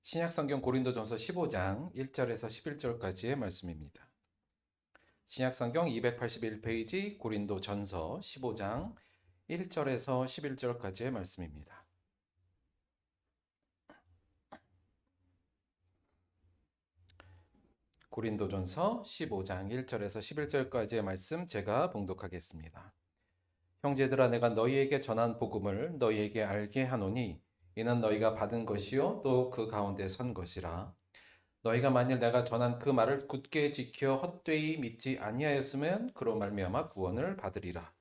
신약성경 고린도전서 15장 1절에서 11절까지의 말씀입니다. 신약성경 281페이지 고린도전서 15장 1절에서 11절까지의 말씀입니다. 고린도전서 15장 1절에서 11절까지의 말씀 제가 봉독하겠습니다. 형제들아, 내가 너희에게 전한 복음을 너희에게 알게 하노니 이는 너희가 받은 것이요 또 그 가운데 선 것이라. 너희가 만일 내가 전한 그 말을 굳게 지켜 헛되이 믿지 아니하였으면 그로 말미암아 구원을 받으리라.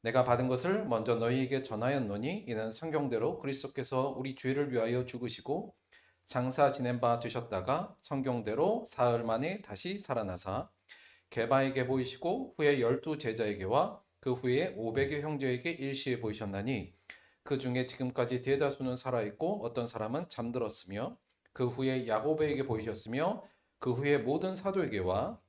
내가 받은 것을 먼저 너희에게 전하였노니 이는 성경대로 그리스도께서 우리 죄를 위하여 죽으시고 장사 지낸 바 되셨다가 성경대로 사흘 만에 다시 살아나사 게바에게 보이시고 후에 12 제자에게와 그 후에 500여 형제에게 일시에 보이셨나니 그 중에 지금까지 대다수는 살아있고 어떤 사람은 잠들었으며 그 후에 야고보에게 보이셨으며 그 후에 모든 사도에게와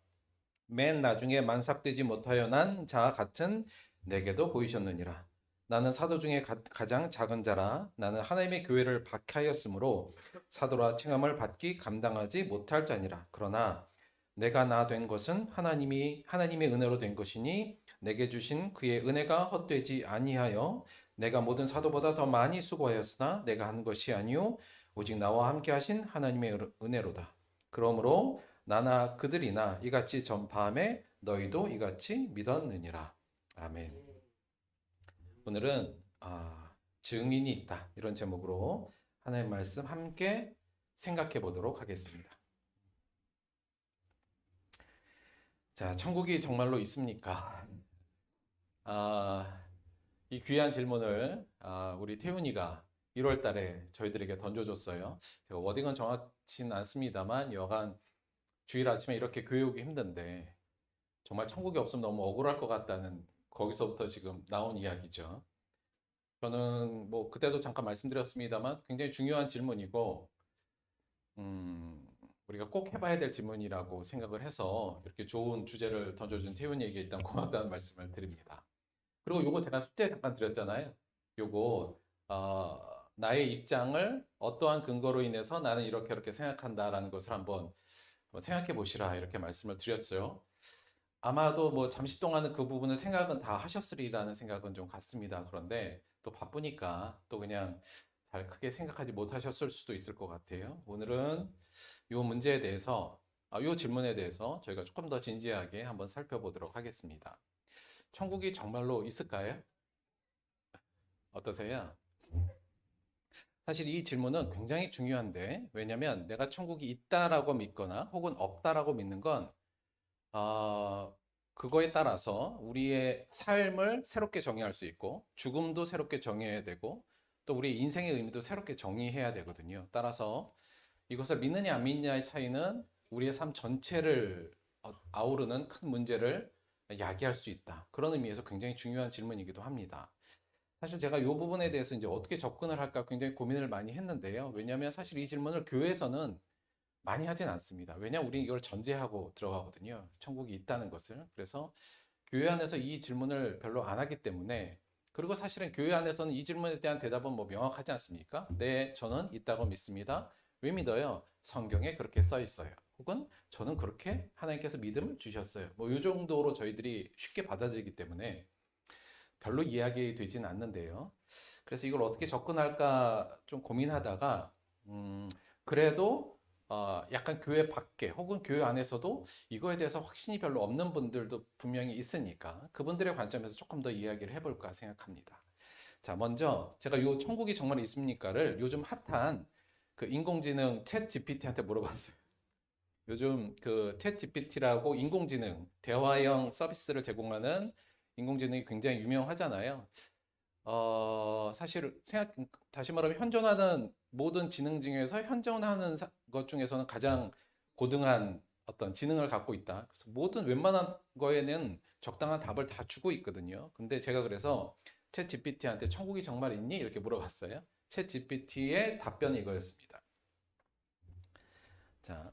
맨 나중에 만삭되지 못하여 난 자 같은 내게도 보이셨느니라. 나는 사도 중에 가장 작은 자라. 나는 하나님의 교회를 박해하였으므로 사도라 칭함을 받기 감당하지 못할 자니라. 그러나 내가 나 된 것은 하나님의 은혜로 된 것이니 내게 주신 그의 은혜가 헛되지 아니하여 내가 모든 사도보다 더 많이 수고하였으나 내가 한 것이 아니요 오직 나와 함께 하신 하나님의 은혜로다. 그러므로 나나 그들이나 이같이 전파함에 너희도 이같이 믿었느니라. 아멘. 오늘은 증인이 있다, 이런 제목으로 하나님의 말씀 함께 생각해 보도록 하겠습니다. 자, 천국이 정말로 있습니까? 이 귀한 질문을 우리 태훈이가 1월 달에 저희들에게 던져줬어요. 제가 워딩은 정확치는 않습니다만 여간 주일 아침에 이렇게 교회 오기 힘든데 정말 천국이 없으면 너무 억울할 것 같다는, 거기서부터 지금 나온 이야기죠. 저는 뭐 그때도 잠깐 말씀드렸습니다만 굉장히 중요한 질문이고 우리가 꼭 해봐야 될 질문이라고 생각을 해서 이렇게 좋은 주제를 던져준 태훈이에게 일단 고맙다는 말씀을 드립니다. 그리고 요거 제가 숙제 잠깐 드렸잖아요. 요거 나의 입장을 어떠한 근거로 인해서 나는 이렇게 생각한다라는 것을 한번 생각해 보시라, 이렇게 말씀을 드렸죠. 아마도 뭐 잠시 동안은 그 부분을 생각은 다 하셨으리라는 생각은 좀 같습니다. 그런데 또 바쁘니까 또 그냥 잘 크게 생각하지 못하셨을 수도 있을 것 같아요. 오늘은 요 문제에 대해서, 요 질문에 대해서 저희가 조금 더 진지하게 한번 살펴보도록 하겠습니다. 천국이 정말로 있을까요? 어떠세요? 사실 이 질문은 굉장히 중요한데, 왜냐면 내가 천국이 있다라고 믿거나 혹은 없다라고 믿는 건 그거에 따라서 우리의 삶을 새롭게 정의할 수 있고 죽음도 새롭게 정의해야 되고 또 우리 인생의 의미도 새롭게 정의해야 되거든요. 따라서 이것을 믿느냐 안 믿느냐의 차이는 우리의 삶 전체를 아우르는 큰 문제를 야기할 수 있다. 그런 의미에서 굉장히 중요한 질문이기도 합니다. 사실 제가 이 부분에 대해서 이제 어떻게 접근을 할까 굉장히 고민을 많이 했는데요. 왜냐하면 사실 이 질문을 교회에서는 많이 하진 않습니다. 왜냐하면 우리 이걸 전제하고 들어가거든요. 천국이 있다는 것을. 그래서 교회 안에서 이 질문을 별로 안 하기 때문에, 그리고 사실은 교회 안에서는 이 질문에 대한 대답은 뭐 명확하지 않습니까? 네, 저는 있다고 믿습니다. 왜 믿어요? 성경에 그렇게 써 있어요. 혹은 저는 그렇게 하나님께서 믿음을 주셨어요. 뭐 이 정도로 저희들이 쉽게 받아들이기 때문에 별로 이야기 되지는 않는데요. 그래서 이걸 어떻게 접근할까 좀 고민하다가 그래도 약간 교회 밖에 혹은 교회 안에서도 이거에 대해서 확신이 별로 없는 분들도 분명히 있으니까 그분들의 관점에서 조금 더 이야기를 해볼까 생각합니다. 자, 먼저 제가 요 천국이 정말 있습니까를 요즘 핫한 그 인공지능 챗 GPT한테 물어봤어요. 요즘 그 챗 GPT라고 인공지능 대화형 서비스를 제공하는 인공지능이 굉장히 유명하잖아요. 사실 다시 말하면 현존하는 모든 지능 중에서 현존하는 것 중에서는 가장 고등한 어떤 지능을 갖고 있다. 그래서 모든 웬만한 거에는 적당한 답을 다 주고 있거든요. 근데 제가 그래서 챗 GPT한테 천국이 정말 있니? 이렇게 물어봤어요. 챗 GPT의 답변이 이거였습니다. 자,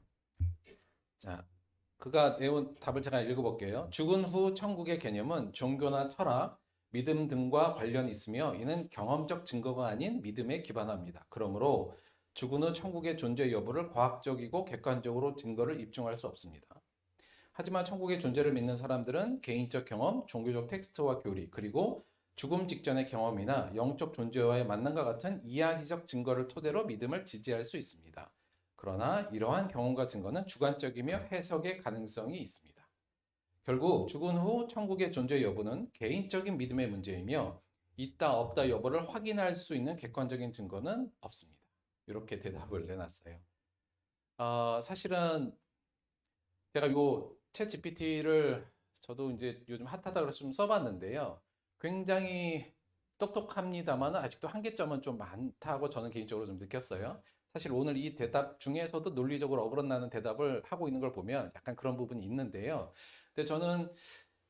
그가 내온 답을 제가 읽어볼게요. 죽은 후 천국의 개념은 종교나 철학, 믿음 등과 관련이 있으며 이는 경험적 증거가 아닌 믿음에 기반합니다. 그러므로 죽은 후 천국의 존재 여부를 과학적이고 객관적으로 증거를 입증할 수 없습니다. 하지만 천국의 존재를 믿는 사람들은 개인적 경험, 종교적 텍스트와 교리, 그리고 죽음 직전의 경험이나 영적 존재와의 만남과 같은 이야기적 증거를 토대로 믿음을 지지할 수 있습니다. 그러나 이러한 경험과 증거는 주관적이며 해석의 가능성이 있습니다. 결국 죽은 후 천국의 존재 여부는 개인적인 믿음의 문제이며 있다 없다 여부를 확인할 수 있는 객관적인 증거는 없습니다. 이렇게 대답을 내놨어요. 사실은 제가 요 챗 GPT를 저도 이제 요즘 핫하다 그래서 좀 써봤는데요. 굉장히 똑똑합니다만 아직도 한계점은 좀 많다고 저는 개인적으로 좀 느꼈어요. 사실 오늘 이 대답 중에서도 논리적으로 어긋나는 대답을 하고 있는 걸 보면 약간 그런 부분이 있는데요. 근데 저는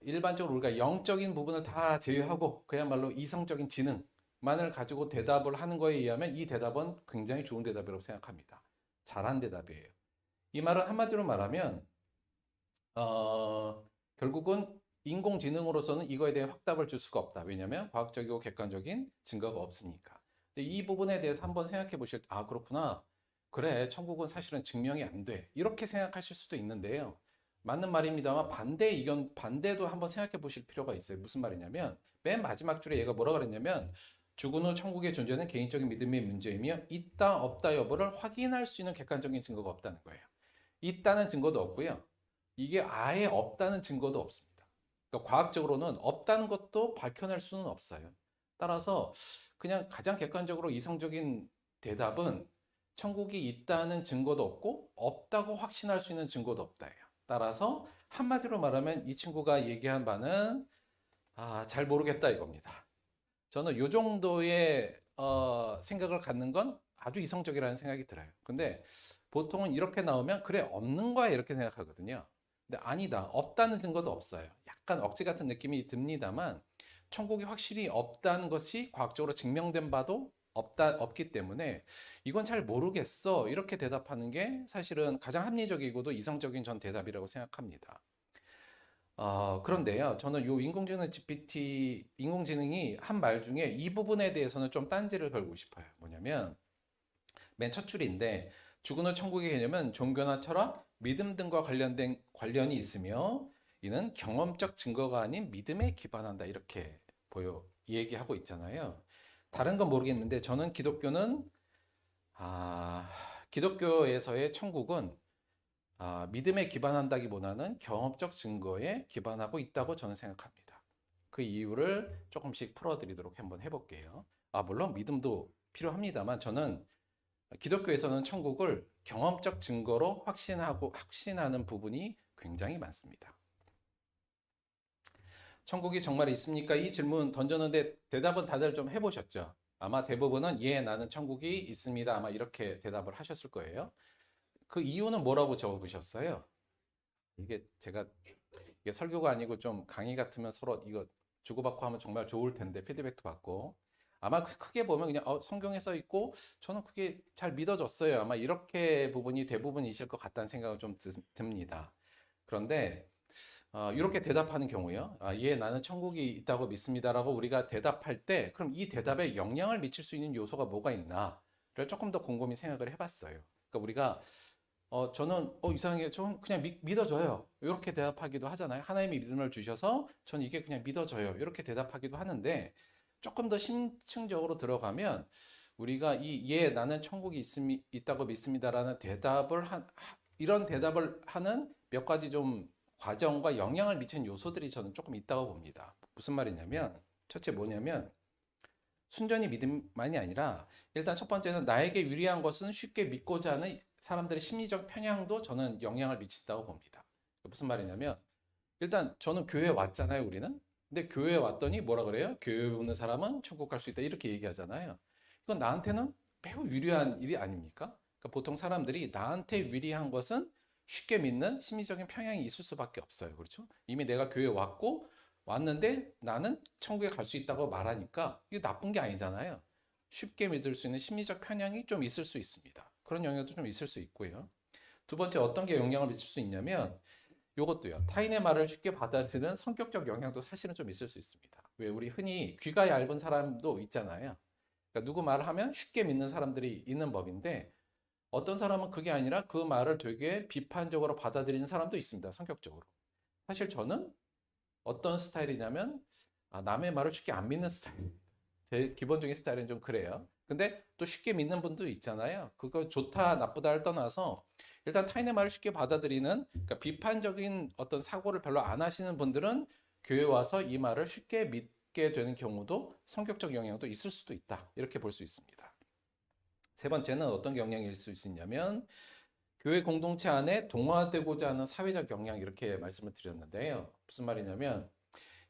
일반적으로 우리가 영적인 부분을 다 제외하고 그야말로 이성적인 지능만을 가지고 대답을 하는 거에 의하면 이 대답은 굉장히 좋은 대답이라고 생각합니다. 잘한 대답이에요. 이 말은 한마디로 말하면 결국은 인공지능으로서는 이거에 대해 확답을 줄 수가 없다. 왜냐하면 과학적이고 객관적인 증거가 없으니까. 근데 이 부분에 대해서 한번 생각해 보실 때, 아, 그렇구나. 그래, 천국은 사실은 증명이 안 돼. 이렇게 생각하실 수도 있는데요. 맞는 말입니다만 반대의 의견, 반대도 한번 생각해 보실 필요가 있어요. 무슨 말이냐면 맨 마지막 줄에 얘가 뭐라 그랬냐면 죽은 후 천국의 존재는 개인적인 믿음의 문제이며 있다 없다 여부를 확인할 수 있는 객관적인 증거가 없다는 거예요. 있다는 증거도 없고요. 이게 아예 없다는 증거도 없습니다. 그러니까 과학적으로는 없다는 것도 밝혀낼 수는 없어요. 따라서 그냥 가장 객관적으로 이성적인 대답은 천국이 있다는 증거도 없고 없다고 확신할 수 있는 증거도 없다예요. 따라서 한마디로 말하면 이 친구가 얘기한 바는 잘 모르겠다 이겁니다. 저는 이 정도의 생각을 갖는 건 아주 이성적이라는 생각이 들어요. 근데 보통은 이렇게 나오면 그래 없는 거야 이렇게 생각하거든요. 근데 아니다. 없다는 증거도 없어요. 약간 억지 같은 느낌이 듭니다만 천국이 확실히 없다는 것이 과학적으로 증명된 바도 없기 때문에 이건 잘 모르겠어. 이렇게 대답하는 게 사실은 가장 합리적이고도 이성적인 전 대답이라고 생각합니다. 그런데요, 저는 요 인공지능이 한 말 중에 이 부분에 대해서는 좀 딴지를 걸고 싶어요. 뭐냐면, 맨 첫 줄인데, 죽은 후 천국의 개념은 종교나 철학, 믿음 등과 관련이 있으며, 이는 경험적 증거가 아닌 믿음에 기반한다. 이렇게 얘기하고 있잖아요. 다른 건 모르겠는데, 저는 기독교에서의 천국은 믿음에 기반한다기보다는 경험적 증거에 기반하고 있다고 저는 생각합니다. 그 이유를 조금씩 풀어드리도록 한번 해볼게요. 물론 믿음도 필요합니다만 저는 기독교에서는 천국을 경험적 증거로 확신하는 부분이 굉장히 많습니다. 천국이 정말 있습니까? 이 질문 던졌는데 대답은 다들 좀 해보셨죠? 아마 대부분은 예, 나는 천국이 있습니다. 아마 이렇게 대답을 하셨을 거예요. 그 이유는 뭐라고 적어보셨어요? 이게 설교가 아니고 좀 강의 같으면 서로 이거 주고받고 하면 정말 좋을 텐데 피드백도 받고 아마 크게 보면 그냥 성경에 써 있고 저는 그게 잘 믿어졌어요. 아마 이렇게 부분이 대부분이실 것 같다는 생각은 좀 듭니다. 그런데 이렇게 대답하는 경우요. 예, 나는 천국이 있다고 믿습니다라고 우리가 대답할 때 그럼 이 대답에 영향을 미칠 수 있는 요소가 뭐가 있나를 조금 더 곰곰이 생각을 해봤어요. 그러니까 우리가 저는 이상하게 저는 그냥 믿어져요. 이렇게 대답하기도 하잖아요. 하나님이 믿음을 주셔서 저는 이게 그냥 믿어져요. 이렇게 대답하기도 하는데 조금 더 심층적으로 들어가면 우리가 예, 나는 천국이 있다고 믿습니다라는 이런 대답을 하는 몇 가지 좀 과정과 영향을 미치는 요소들이 저는 조금 있다고 봅니다. 무슨 말이냐면 첫째 뭐냐면 순전히 믿음만이 아니라 일단 첫 번째는 나에게 유리한 것은 쉽게 믿고자 하는 사람들의 심리적 편향도 저는 영향을 미친다고 봅니다. 무슨 말이냐면 일단 저는 교회에 왔잖아요, 우리는. 근데 교회에 왔더니 뭐라 그래요? 교회에 오는 사람은 천국 갈 수 있다 이렇게 얘기하잖아요. 이건 나한테는 매우 유리한 일이 아닙니까? 그러니까 보통 사람들이 나한테 유리한 것은 쉽게 믿는 심리적인 편향이 있을 수밖에 없어요. 그렇죠? 이미 내가 교회에 왔는데 나는 천국에 갈 수 있다고 말하니까 이게 나쁜 게 아니잖아요. 쉽게 믿을 수 있는 심리적 편향이 좀 있을 수 있습니다. 그런 영향도 좀 있을 수 있고요. 두 번째 어떤 게 영향을 미칠 수 있냐면 요것도요. 타인의 말을 쉽게 받아들이는 성격적 영향도 사실은 좀 있을 수 있습니다. 왜 우리 흔히 귀가 얇은 사람도 있잖아요. 그러니까 누구 말을 하면 쉽게 믿는 사람들이 있는 법인데 어떤 사람은 그게 아니라 그 말을 되게 비판적으로 받아들이는 사람도 있습니다. 성격적으로. 사실 저는 어떤 스타일이냐면 남의 말을 쉽게 안 믿는 스타일. 제 기본적인 스타일은 좀 그래요. 근데 또 쉽게 믿는 분도 있잖아요. 그거 좋다 나쁘다를 떠나서 일단 타인의 말을 쉽게 받아들이는, 그러니까 비판적인 어떤 사고를 별로 안 하시는 분들은 교회 와서 이 말을 쉽게 믿게 되는 경우도 성격적 영향도 있을 수도 있다. 이렇게 볼 수 있습니다. 세 번째는 어떤 경향일 수 있냐면 교회 공동체 안에 동화되고자 하는 사회적 영향, 이렇게 말씀을 드렸는데요. 무슨 말이냐면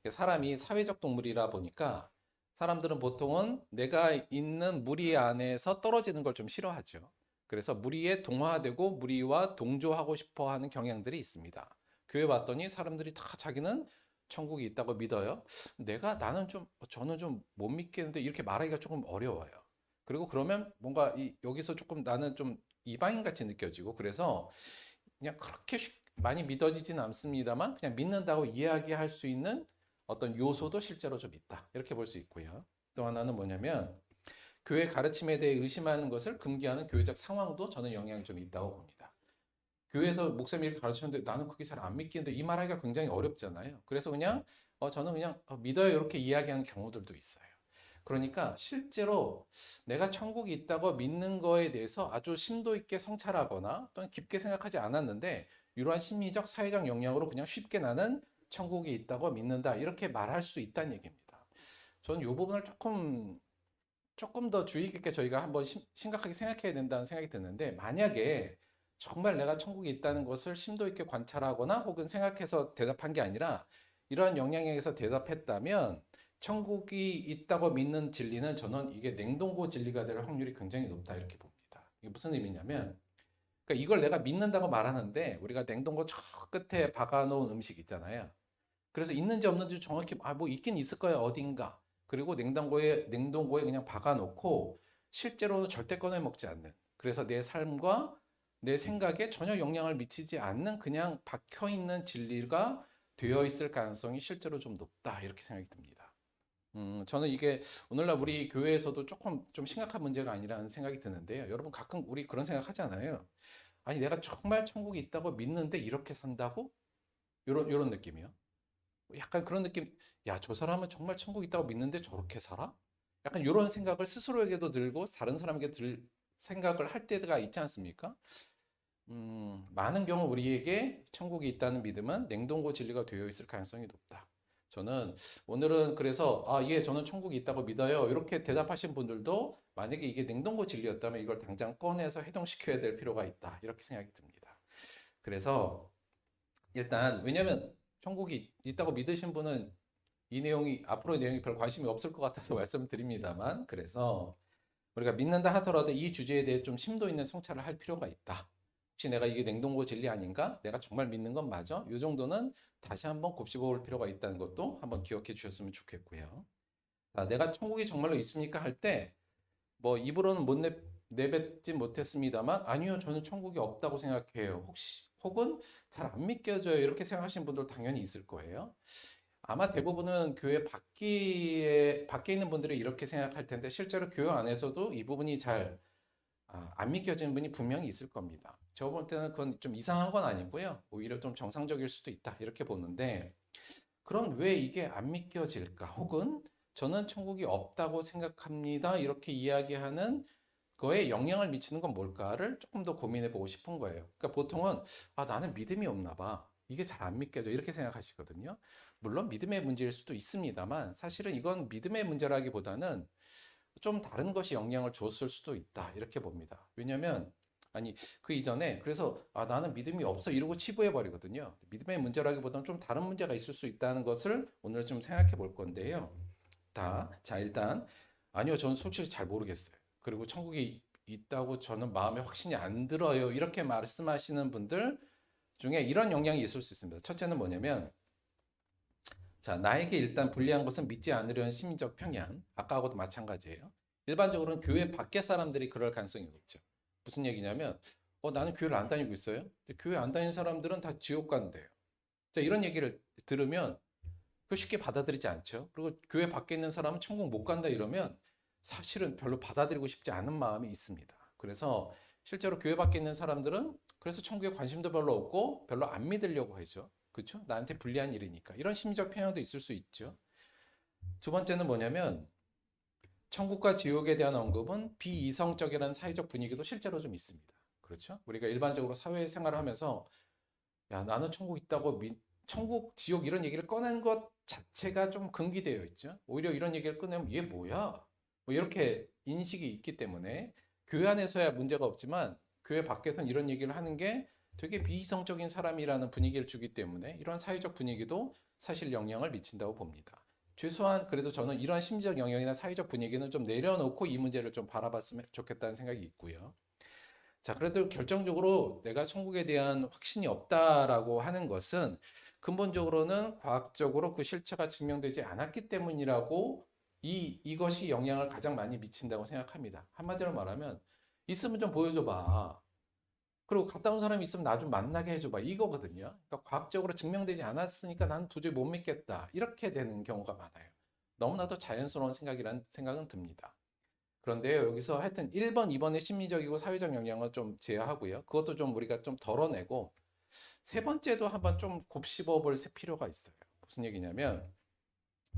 사람이 사회적 동물이라 보니까 사람들은 보통은 내가 있는 무리 안에서 떨어지는 걸 좀 싫어하죠. 그래서 무리에 동화되고 무리와 동조하고 싶어 하는 경향들이 있습니다. 교회 왔더니 사람들이 다 자기는 천국이 있다고 믿어요. 저는 좀 못 믿겠는데 이렇게 말하기가 조금 어려워요. 그리고 그러면 뭔가 여기서 조금 나는 좀 이방인 같이 느껴지고, 그래서 그냥 그렇게 많이 믿어지진 않습니다만 그냥 믿는다고 이야기할 수 있는 어떤 요소도 실제로 좀 있다. 이렇게 볼 수 있고요. 또 하나는 뭐냐면 교회 가르침에 대해 의심하는 것을 금기하는 교회적 상황도 저는 영향이 좀 있다고 봅니다. 교회에서 목사님이 이렇게 가르치는데 나는 그게 잘 안 믿기는데 이 말하기가 굉장히 어렵잖아요. 그래서 그냥 저는 그냥 믿어요 이렇게 이야기하는 경우들도 있어요. 그러니까 실제로 내가 천국이 있다고 믿는 거에 대해서 아주 심도 있게 성찰하거나 또는 깊게 생각하지 않았는데 이러한 심리적 사회적 영향으로 그냥 쉽게 나는 천국이 있다고 믿는다 이렇게 말할 수 있다는 얘기입니다. 저는 이 부분을 조금 더 주의 깊게 저희가 한번 심각하게 생각해야 된다는 생각이 드는데, 만약에 정말 내가 천국이 있다는 것을 심도 있게 관찰하거나 혹은 생각해서 대답한 게 아니라 이러한 영향에 의해서 대답했다면 천국이 있다고 믿는 진리는 저는 이게 냉동고 진리가 될 확률이 굉장히 높다 이렇게 봅니다. 이게 무슨 의미냐면, 그러니까 이걸 내가 믿는다고 말하는데 우리가 냉동고 저 끝에 박아놓은 음식 있잖아요. 그래서 있는지 없는지 정확히 뭐 있긴 있을 거야 어딘가. 그리고 냉동고에 그냥 박아놓고 실제로는 절대 꺼내 먹지 않는. 그래서 내 삶과 내 생각에 전혀 영향을 미치지 않는 그냥 박혀 있는 진리가 되어 있을 가능성이 실제로 좀 높다 이렇게 생각이 듭니다. 저는 이게 오늘날 우리 교회에서도 조금 좀 심각한 문제가 아니라는 생각이 드는데요. 여러분 가끔 우리 그런 생각 하잖아요. 아니 내가 정말 천국이 있다고 믿는데 이렇게 산다고? 요런 느낌이요. 약간 그런 느낌, 야, 저 사람은 정말 천국 있다고 믿는데 저렇게 살아? 약간 이런 생각을 스스로에게도 들고 다른 사람에게 들 생각을 할 때가 있지 않습니까? 많은 경우 우리에게 천국이 있다는 믿음은 냉동고 진리가 되어 있을 가능성이 높다. 저는 오늘은 그래서 예, 저는 천국이 있다고 믿어요. 이렇게 대답하신 분들도 만약에 이게 냉동고 진리였다면 이걸 당장 꺼내서 해동시켜야 될 필요가 있다. 이렇게 생각이 듭니다. 그래서 일단 왜냐면 천국이 있다고 믿으신 분은 이 내용이 앞으로의 내용이 별 관심이 없을 것 같아서 말씀드립니다만, 그래서 우리가 믿는다 하더라도 이 주제에 대해 좀 심도 있는 성찰을 할 필요가 있다. 혹시 내가 이게 냉동고 진리 아닌가? 내가 정말 믿는 건 맞아? 이 정도는 다시 한번 곱씹어 볼 필요가 있다는 것도 한번 기억해 주셨으면 좋겠고요. 자, 내가 천국이 정말로 있습니까? 할 때 뭐 입으로는 못 내뱉지 못했습니다만 아니요 저는 천국이 없다고 생각해요. 혹은 잘 안 믿겨져요. 이렇게 생각하시는 분들 당연히 있을 거예요. 아마 대부분은 교회 밖에 있는 분들이 이렇게 생각할 텐데 실제로 교회 안에서도 이 부분이 잘 안 믿겨지는 분이 분명히 있을 겁니다. 저 볼 때는 그건 좀 이상한 건 아니고요. 오히려 좀 정상적일 수도 있다. 이렇게 보는데 그럼 왜 이게 안 믿겨질까? 혹은 저는 천국이 없다고 생각합니다. 이렇게 이야기하는 거에 영향을 미치는 건 뭘까를 조금 더 고민해 보고 싶은 거예요. 그러니까 보통은 나는 믿음이 없나 봐. 이게 잘 안 믿겨져. 이렇게 생각하시거든요. 물론 믿음의 문제일 수도 있습니다만 사실은 이건 믿음의 문제라기보다는 좀 다른 것이 영향을 줬을 수도 있다. 이렇게 봅니다. 왜냐하면 아니 그 이전에 그래서 나는 믿음이 없어 이러고 치부해 버리거든요. 믿음의 문제라기보다는 좀 다른 문제가 있을 수 있다는 것을 오늘 좀 생각해 볼 건데요. 자 일단 아니요 저는 솔직히 잘 모르겠어요. 그리고 천국이 있다고 저는 마음에 확신이 안 들어요. 이렇게 말씀하시는 분들 중에 이런 영향이 있을 수 있습니다. 첫째는 뭐냐면 자, 나에게 일단 불리한 것은 믿지 않으려는 심리적 평양. 아까하고도 마찬가지예요. 일반적으로는 교회 밖의 사람들이 그럴 가능성이 높죠. 무슨 얘기냐면, 나는 교회를 안 다니고 있어요. 근데 교회 안 다니는 사람들은 다 지옥 간대요. 자, 이런 얘기를 들으면 그 쉽게 받아들이지 않죠. 그리고 교회 밖에 있는 사람은 천국 못 간다 이러면 사실은 별로 받아들이고 싶지 않은 마음이 있습니다. 그래서 실제로 교회 밖에 있는 사람들은 그래서 천국에 관심도 별로 없고 별로 안 믿으려고 하죠. 그렇죠? 나한테 불리한 일이니까. 이런 심리적 편향도 있을 수 있죠. 두 번째는 뭐냐면 천국과 지옥에 대한 언급은 비이성적이라는 사회적 분위기도 실제로 좀 있습니다. 그렇죠? 우리가 일반적으로 사회생활을 하면서 야, 나는 천국 있다고 천국, 지옥 이런 얘기를 꺼낸 것 자체가 좀 금기되어 있죠. 오히려 이런 얘기를 꺼내면 얘 뭐야? 뭐 이렇게 인식이 있기 때문에 교회 안에서야 문제가 없지만 교회 밖에서는 이런 얘기를 하는 게 되게 비이성적인 사람이라는 분위기를 주기 때문에 이런 사회적 분위기도 사실 영향을 미친다고 봅니다. 최소한 그래도 저는 이런 심리적 영향이나 사회적 분위기는 좀 내려놓고 이 문제를 좀 바라봤으면 좋겠다는 생각이 있고요. 자, 그래도 결정적으로 내가 천국에 대한 확신이 없다라고 하는 것은 근본적으로는 과학적으로 그 실체가 증명되지 않았기 때문이라고 이것이 영향을 가장 많이 미친다고 생각합니다. 한마디로 말하면 있으면 좀 보여줘봐. 그리고 갔다 온 사람이 있으면 나 좀 만나게 해줘봐. 이거거든요. 그러니까 과학적으로 증명되지 않았으니까 나는 도저히 못 믿겠다. 이렇게 되는 경우가 많아요. 너무나도 자연스러운 생각이라는 생각은 듭니다. 그런데 여기서 하여튼 1번, 2번의 심리적이고 사회적 영향을 좀 제어하고요. 그것도 좀 우리가 좀 덜어내고 세 번째도 한번 좀 곱씹어 볼 필요가 있어요. 무슨 얘기냐면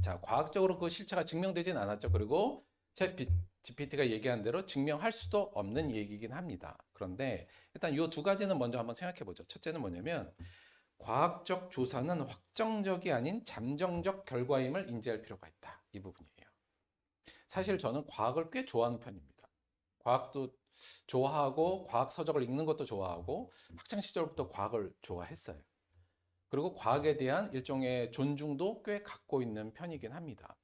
자, 과학적으로 그 실체가 증명되진 않았죠. 그리고 GPT가 얘기한 대로 증명할 수도 없는 얘기긴 합니다. 그런데 일단 이 두 가지는 먼저 한번 생각해 보죠. 첫째는 뭐냐면 과학적 조사는 확정적이 아닌 잠정적 결과임을 인지할 필요가 있다. 이 부분이에요. 사실 저는 과학을 꽤 좋아하는 편입니다. 과학도 좋아하고 과학 서적을 읽는 것도 좋아하고 학창 시절부터 과학을 좋아했어요. 그리고 과학에 대한 일종의 존중도 꽤 갖고 있는 편이긴 합니다.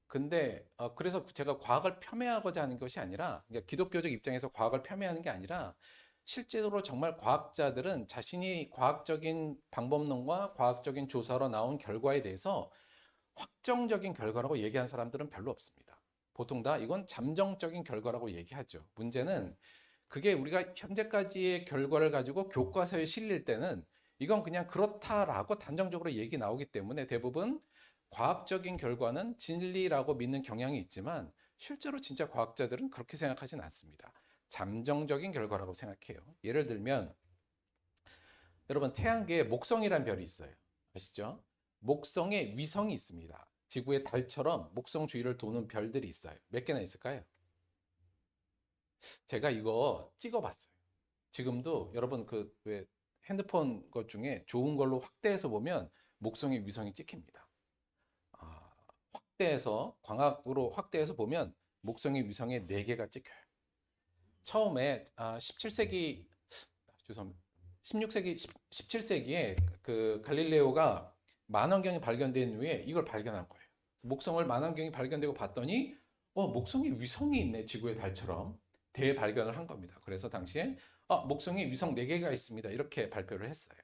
근데 그래서 제가 과학을 폄훼하고자 하는 것이 아니라 그러니까 기독교적 입장에서 과학을 폄훼하는 게 아니라 실제로 정말 과학자들은 자신이 과학적인 방법론과 과학적인 조사로 나온 결과에 대해서 확정적인 결과라고 얘기한 사람들은 별로 없습니다. 보통 다 이건 잠정적인 결과라고 얘기하죠. 문제는 그게 우리가 현재까지의 결과를 가지고 교과서에 실릴 때는 이건 그냥 그렇다라고 단정적으로 얘기 나오기 때문에 대부분 과학적인 결과는 진리라고 믿는 경향이 있지만 실제로 진짜 과학자들은 그렇게 생각하진 않습니다. 잠정적인 결과라고 생각해요. 예를 들면 여러분 태양계에 목성이라는 별이 있어요. 아시죠? 목성에 위성이 있습니다. 지구의 달처럼 목성 주위를 도는 별들이 있어요. 몇 개나 있을까요? 제가 이거 찍어봤어요. 지금도 여러분 그 왜 핸드폰 것 중에 좋은 걸로 확대해서 보면 목성의 위성이 찍힙니다. 확대해서 광학으로 확대해서 보면 목성의 위성에 4개가 찍혀요. 처음에 17세기 죄송합니다. 16세기 17세기에 그 갈릴레오가 만원경이 발견된 후에 이걸 발견한 거예요. 목성을 만원경이 발견되고 봤더니 목성에 위성이 있네. 지구의 달처럼 대발견을 한 겁니다. 그래서 당시에 목성에 위성 4개가 있습니다. 이렇게 발표를 했어요.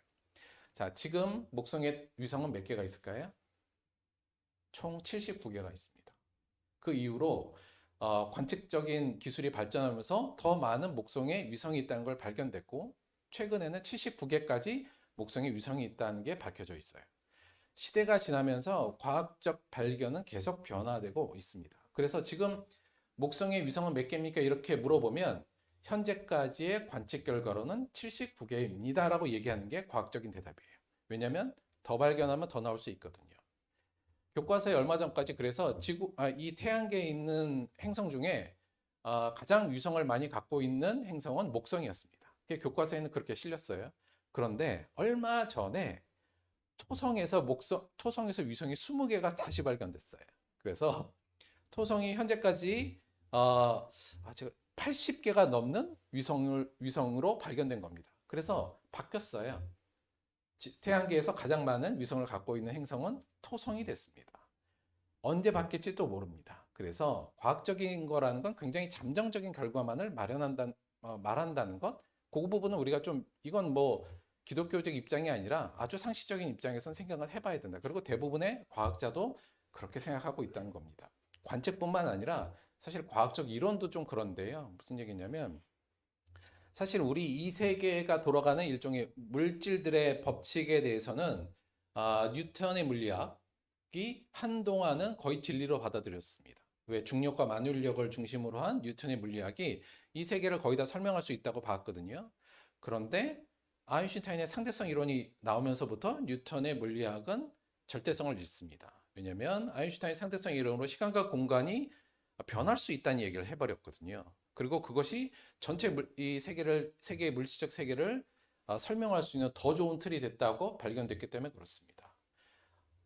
자, 지금 목성에 위성은 몇 개가 있을까요? 총 79개가 있습니다. 그 이후로 관측적인 기술이 발전하면서 더 많은 목성에 위성이 있다는 걸 발견됐고 최근에는 79개까지 목성에 위성이 있다는 게 밝혀져 있어요. 시대가 지나면서 과학적 발견은 계속 변화되고 있습니다. 그래서 지금 목성의 위성은 몇 개입니까? 이렇게 물어보면 현재까지의 관측 결과로는 79개입니다 라고 얘기하는 게 과학적인 대답이에요. 왜냐하면 더 발견하면 더 나올 수 있거든요. 교과서에 얼마 전까지 그래서 이 태양계에 있는 행성 중에 가장 위성을 많이 갖고 있는 행성은 목성이었습니다. 교과서에는 그렇게 실렸어요. 그런데 얼마 전에 토성에서 위성이 20개가 다시 발견됐어요. 그래서 토성이 현재까지 제가 80개가 넘는 위성으로 발견된 겁니다. 그래서 바뀌었어요. 태양계에서 가장 많은 위성을 갖고 있는 행성은 토성이 됐습니다. 언제 바뀔지도 모릅니다. 그래서 과학적인 거라는 건 굉장히 잠정적인 결과만을 말한다는 것, 그 부분은 우리가 좀 이건 뭐 기독교적 입장이 아니라 아주 상식적인 입장에서 생각을 해봐야 된다. 그리고 대부분의 과학자도 그렇게 생각하고 있다는 겁니다. 관측뿐만 아니라 사실 과학적 이론도 좀 그런데요. 무슨 얘기냐면 사실 우리 이 세계가 돌아가는 일종의 물질들의 법칙에 대해서는 뉴턴의 물리학이 한동안은 거의 진리로 받아들였습니다. 왜 중력과 만유력을 중심으로 한 뉴턴의 물리학이 이 세계를 거의 다 설명할 수 있다고 봤거든요. 그런데 아인슈타인의 상대성 이론이 나오면서부터 뉴턴의 물리학은 절대성을 잃습니다. 왜냐하면 아인슈타인 상대성 이론으로 시간과 공간이 변할 수 있다는 얘기를 해버렸거든요. 그리고 그것이 전체 이 세계의 물질적 세계를 설명할 수 있는 더 좋은 틀이 됐다고 발견됐기 때문에 그렇습니다.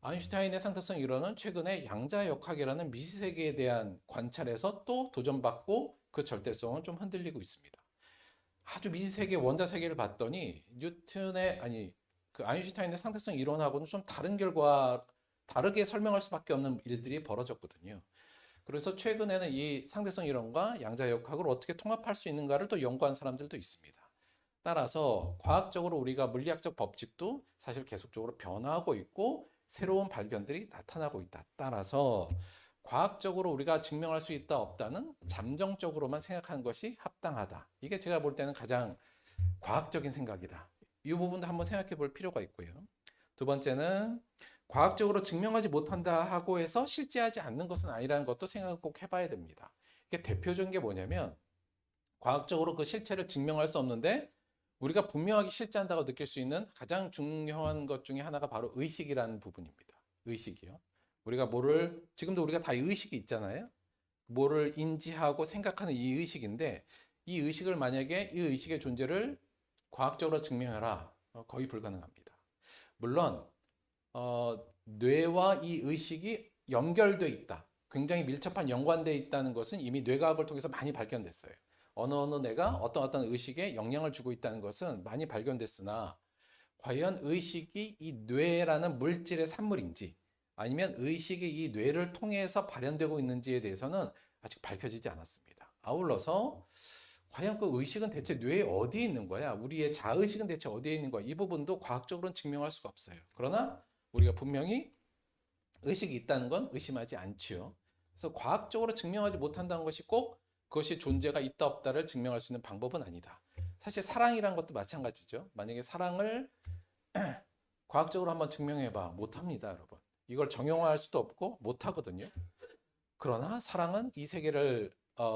아인슈타인의 상대성 이론은 최근에 양자역학이라는 미시세계에 대한 관찰에서 또 도전받고 그 절대성은 좀 흔들리고 있습니다. 아주 미지세계 원자 세계를 봤더니 그 아인슈타인의 상대성 이론하고는 좀 다른 결과, 다르게 설명할 수밖에 없는 일들이 벌어졌거든요. 그래서 최근에는 이 상대성 이론과 양자역학을 어떻게 통합할 수 있는가를 또 연구한 사람들도 있습니다. 따라서 과학적으로 우리가 물리학적 법칙도 사실 계속적으로 변화하고 있고 새로운 발견들이 나타나고 있다. 따라서 과학적으로 우리가 증명할 수 있다 없다는 잠정적으로만 생각하는 것이 합당하다. 이게 제가 볼 때는 가장 과학적인 생각이다. 이 부분도 한번 생각해 볼 필요가 있고요. 두 번째는 과학적으로 증명하지 못한다 하고 해서 실제하지 않는 것은 아니라는 것도 생각을 꼭 해봐야 됩니다. 이게 대표적인 게 뭐냐면 과학적으로 그 실체를 증명할 수 없는데 우리가 분명하게 실제한다고 느낄 수 있는 가장 중요한 것 중에 하나가 바로 의식이라는 부분입니다. 의식이요. 지금도 우리가 다 의식이 있잖아요. 뭐를 인지하고 생각하는 이 의식인데 이 의식을 만약에 이 의식의 존재를 과학적으로 증명해라. 거의 불가능합니다. 물론 뇌와 이 의식이 연결돼 있다. 굉장히 밀접한 연관돼 있다는 것은 이미 뇌과학을 통해서 많이 발견됐어요. 어느 뇌가 어떤 의식에 영향을 주고 있다는 것은 많이 발견됐으나 과연 의식이 이 뇌라는 물질의 산물인지 아니면 의식이 이 뇌를 통해서 발현되고 있는지에 대해서는 아직 밝혀지지 않았습니다. 아울러서 과연 그 의식은 대체 뇌에 어디에 있는 거야? 우리의 자의식은 대체 어디에 있는 거야? 이 부분도 과학적으로는 증명할 수가 없어요. 그러나 우리가 분명히 의식이 있다는 건 의심하지 않지요. 그래서 과학적으로 증명하지 못한다는 것이 꼭 그것이 존재가 있다 없다를 증명할 수 있는 방법은 아니다. 사실 사랑이란 것도 마찬가지죠. 만약에 사랑을 과학적으로 한번 증명해봐. 못합니다, 여러분. 이걸 정형화할 수도 없고 못하거든요. 그러나 사랑은 이 세계를